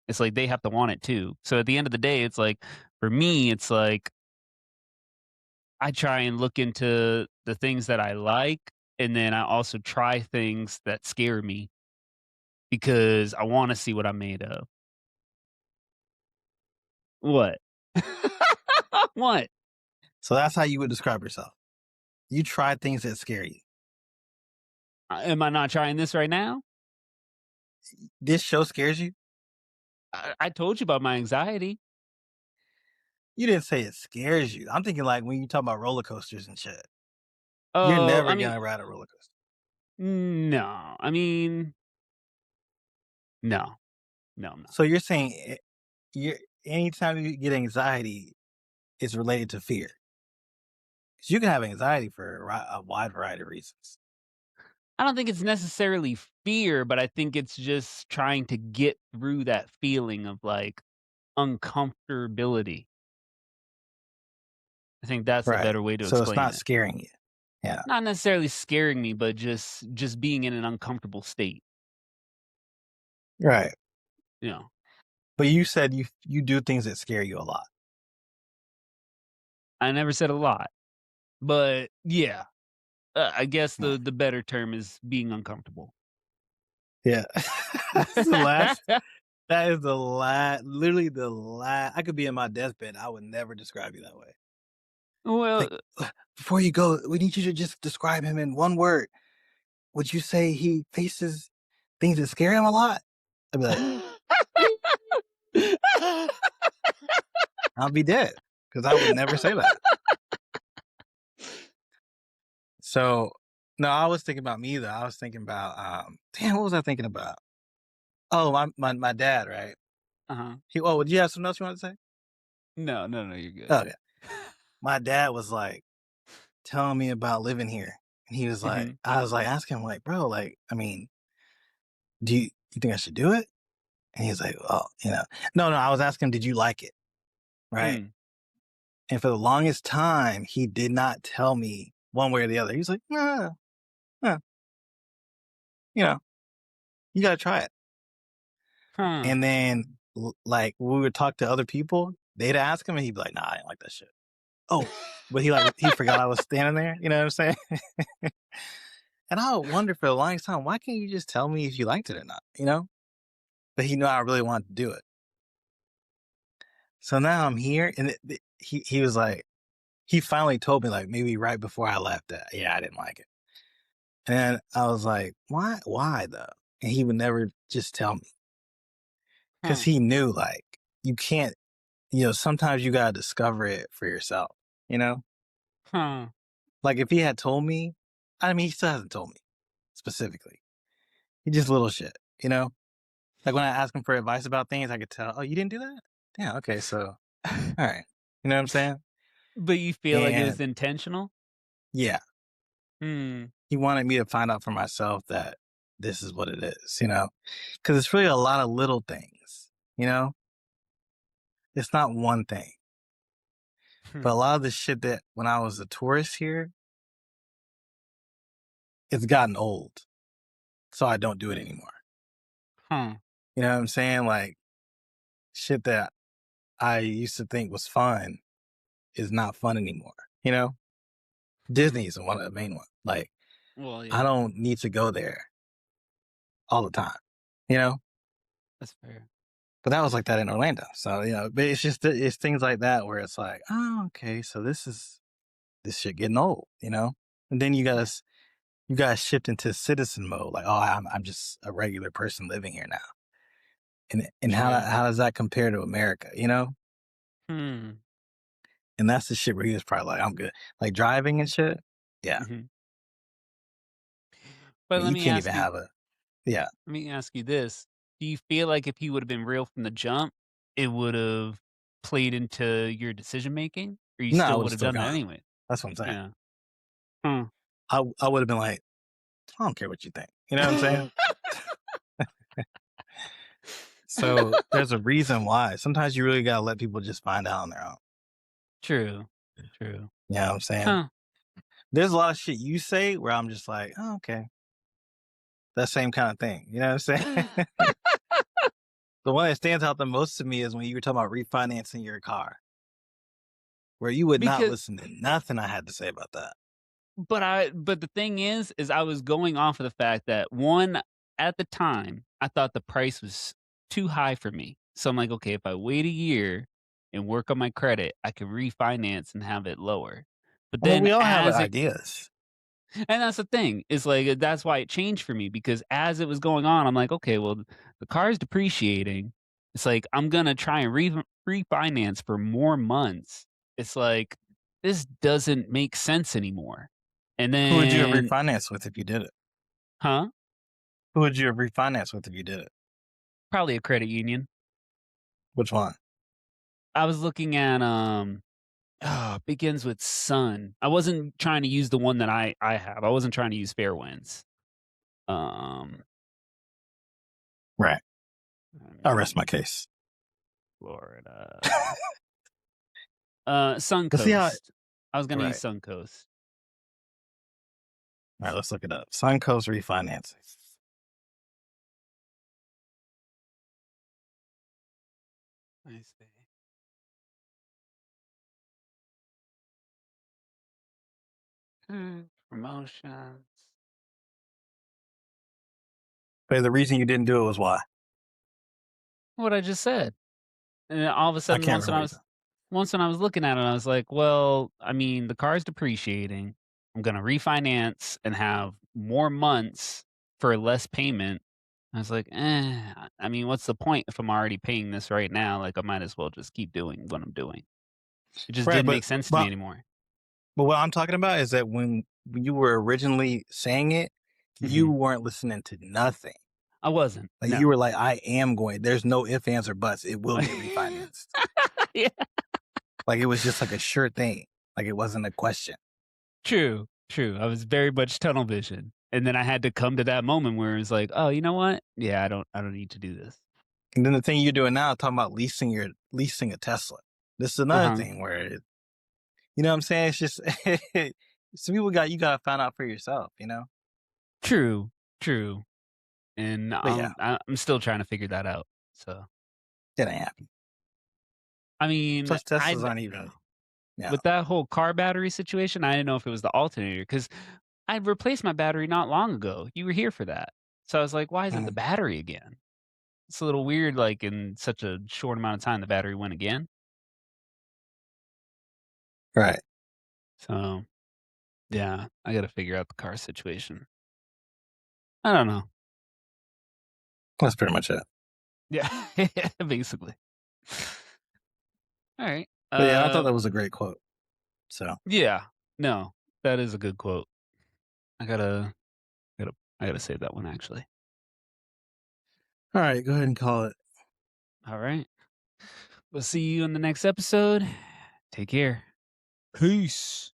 It's like they have to want it too. So at the end of the day, it's like for me, it's like I try and look into the things that I like and then I also try things that scare me because I want to see what I'm made of. What? What? So that's how you would describe yourself. You try things that scare you. Am I not trying this right now? This show scares you. I told you about my anxiety. You didn't say it scares you. I'm thinking like when you talk about roller coasters and shit. You're Oh, never I mean, gonna ride a roller coaster. no. I mean, no, no, no. So you're saying you anytime you get anxiety, it's related to fear. 'Cause you can have anxiety for a wide variety of reasons. I don't think it's necessarily fear, but I think it's just trying to get through that feeling of like uncomfortability. I think that's a Right. better way to So it's explain not it. scaring you. Yeah. Not necessarily scaring me, but just being in an uncomfortable state. Right. You know, But you said you do things that scare you a lot. I never said a lot, but yeah, I guess Yeah. the better term is being uncomfortable. Yeah. That's the last that is the last literally the last I could be in my deathbed. I would never describe you that way. Like, Well, before you go, we need you to just describe him in one word. Would you say he faces things that scare him a lot? I'd be like, I'll be dead because I would never say that. So, no, I was thinking about me though. I was thinking about, damn, what was I thinking about? Oh, my dad, right? uh-huh. Would you have something else you want to say? No, no, no, you're good. Okay. My dad was like telling me about living here. And he was like, Mhm. I was like asking him, like, bro, like, I mean, you think I should do it? And he's like, well, no, I was asking him, did you like it? Right. Mm. And for the longest time, he did not tell me one way or the other. He's like, nah, nah. you know, you got to try it. Huh. And then, like, we would talk to other people, they'd ask him, and he'd be like, "Nah, I ain't like that shit." Oh, but he forgot I was standing there. You know what I'm saying? And I would wonder for the longest time, why can't you just tell me if you liked it or not? You know? But he knew I really wanted to do it. So now I'm here, and he was like, he finally told me, like, maybe right before I left, that yeah, I didn't like it. And I was like, why though? And he would never just tell me, because Huh. he knew, like, you can't, sometimes you gotta discover it for yourself. You know, Huh. like if he had told me, I mean, he still hasn't told me specifically. He just little shit. You know, like when I ask him for advice about things, I could tell, oh, you didn't do that? Yeah, okay, so all right. You know what I'm saying? But you feel like it was And intentional? yeah, Hmm. he wanted me to find out for myself that this is what it is, because it's really a lot of little things, you know? It's not one thing. But a Hmm. lot of the shit that when I was a tourist here, it's gotten old. So I don't do it anymore. Huh. You know what I'm saying? Like shit that I used to think was fun is not fun anymore. You know? Hmm. Disney is one of the main ones. Like Well, I yeah, don't need to go there all the time. You know? that's fair. But that was like that in Orlando. So, but it's just it's things like that where it's like, oh, okay, so this shit getting old, And then Yeah. you guys shift into citizen mode, like, oh, I'm just a regular person living here now. And True. how does that compare to America, Hmm. And that's the shit where he was probably like, I'm good. Like driving and shit. Yeah. Mhm. But You can't even have a yeah. let me ask you this. Do you feel like if he would have been real from the jump, it would have played into your decision making? Or you No, I still would would have have still done it gone. anyway? That's what I'm saying. Yeah. Hmm. I would have been like, I don't care what you think. You know what I'm saying? So there's a reason why. Sometimes you really gotta let people just find out on their own. True. True. You know what I'm saying? Huh. There's a lot of shit you say where I'm just like, oh, okay. That same kind of thing. You know what I'm saying? The one that stands out the most to me is when you were talking about refinancing your car, where you would not Because listen to nothing I had to say about that. but the thing is I was going off of the fact that one, at the time, I thought the price was too high for me. So I'm like, okay, if I wait a year and work on my credit, I can refinance and have it lower. But Well, then we all have as it ideas. and that's the thing, is like that's why it changed for me because as it was going on, I'm like, okay, well, the car is depreciating. It's like I'm gonna try and refinance for more months. It's like this doesn't make sense anymore. And Who would you have then, refinanced with if you did it? huh? Who would you have refinanced with if you did it? Probably a credit union. Which one? I was looking at begins with Sun. I wasn't trying to use the one that I have. I wasn't trying to use Fairwinds. Um, Right. I I rest my mean, case. Florida. Let's see how. Suncoast. I was gonna use Right. Suncoast. All right. Let's look it up. Suncoast refinancing. I see. Promotions. But the reason you didn't do it was why? What I just said. And then all of a I sudden, can't remember what you said. once when I was looking at it, I was like, well, I mean, the car's depreciating. I'm gonna refinance and have more months for less payment. I was like, I mean, what's the point if I'm already paying this right now? Like, I might as well just keep doing what I'm doing. It just Right. didn't make sense to me But anymore. But what I'm talking about is that when you were originally saying it, you Mhm. weren't listening to nothing. I wasn't. Like you No. were like, I am going. There's no ifs, ands, or buts. It will get refinanced. Yeah. Like it was just like a sure thing. Like it wasn't a question. True, true. I was very much tunnel vision. And then I had to come to that moment where it's like, "Oh, you know what? Yeah, I don't need to do this." And then the thing you're doing now, talking about leasing a Tesla. This is another Uh-huh. thing where you know what I'm saying? It's just some people you gotta find out for yourself, True, true. and But yeah, I'm still trying to figure that out. So, it ain't happening. I mean, Plus, Teslas aren't even. Yeah. with that whole car battery situation, I didn't know if it was the alternator because I replaced my battery not long ago. You were here for that. So I was like, why is it the Mhm. battery again? It's a little weird, like in such a short amount of time, the battery went again. Right. So yeah, I got to figure out the car situation. I don't know. That's pretty much it. Yeah, basically. All right. But yeah, I thought that was a great quote. So, Yeah. No, that is a good quote. I gotta, I gotta save that one actually. all right, go ahead and call it. All right. We'll see you in the next episode. Take care. Peace.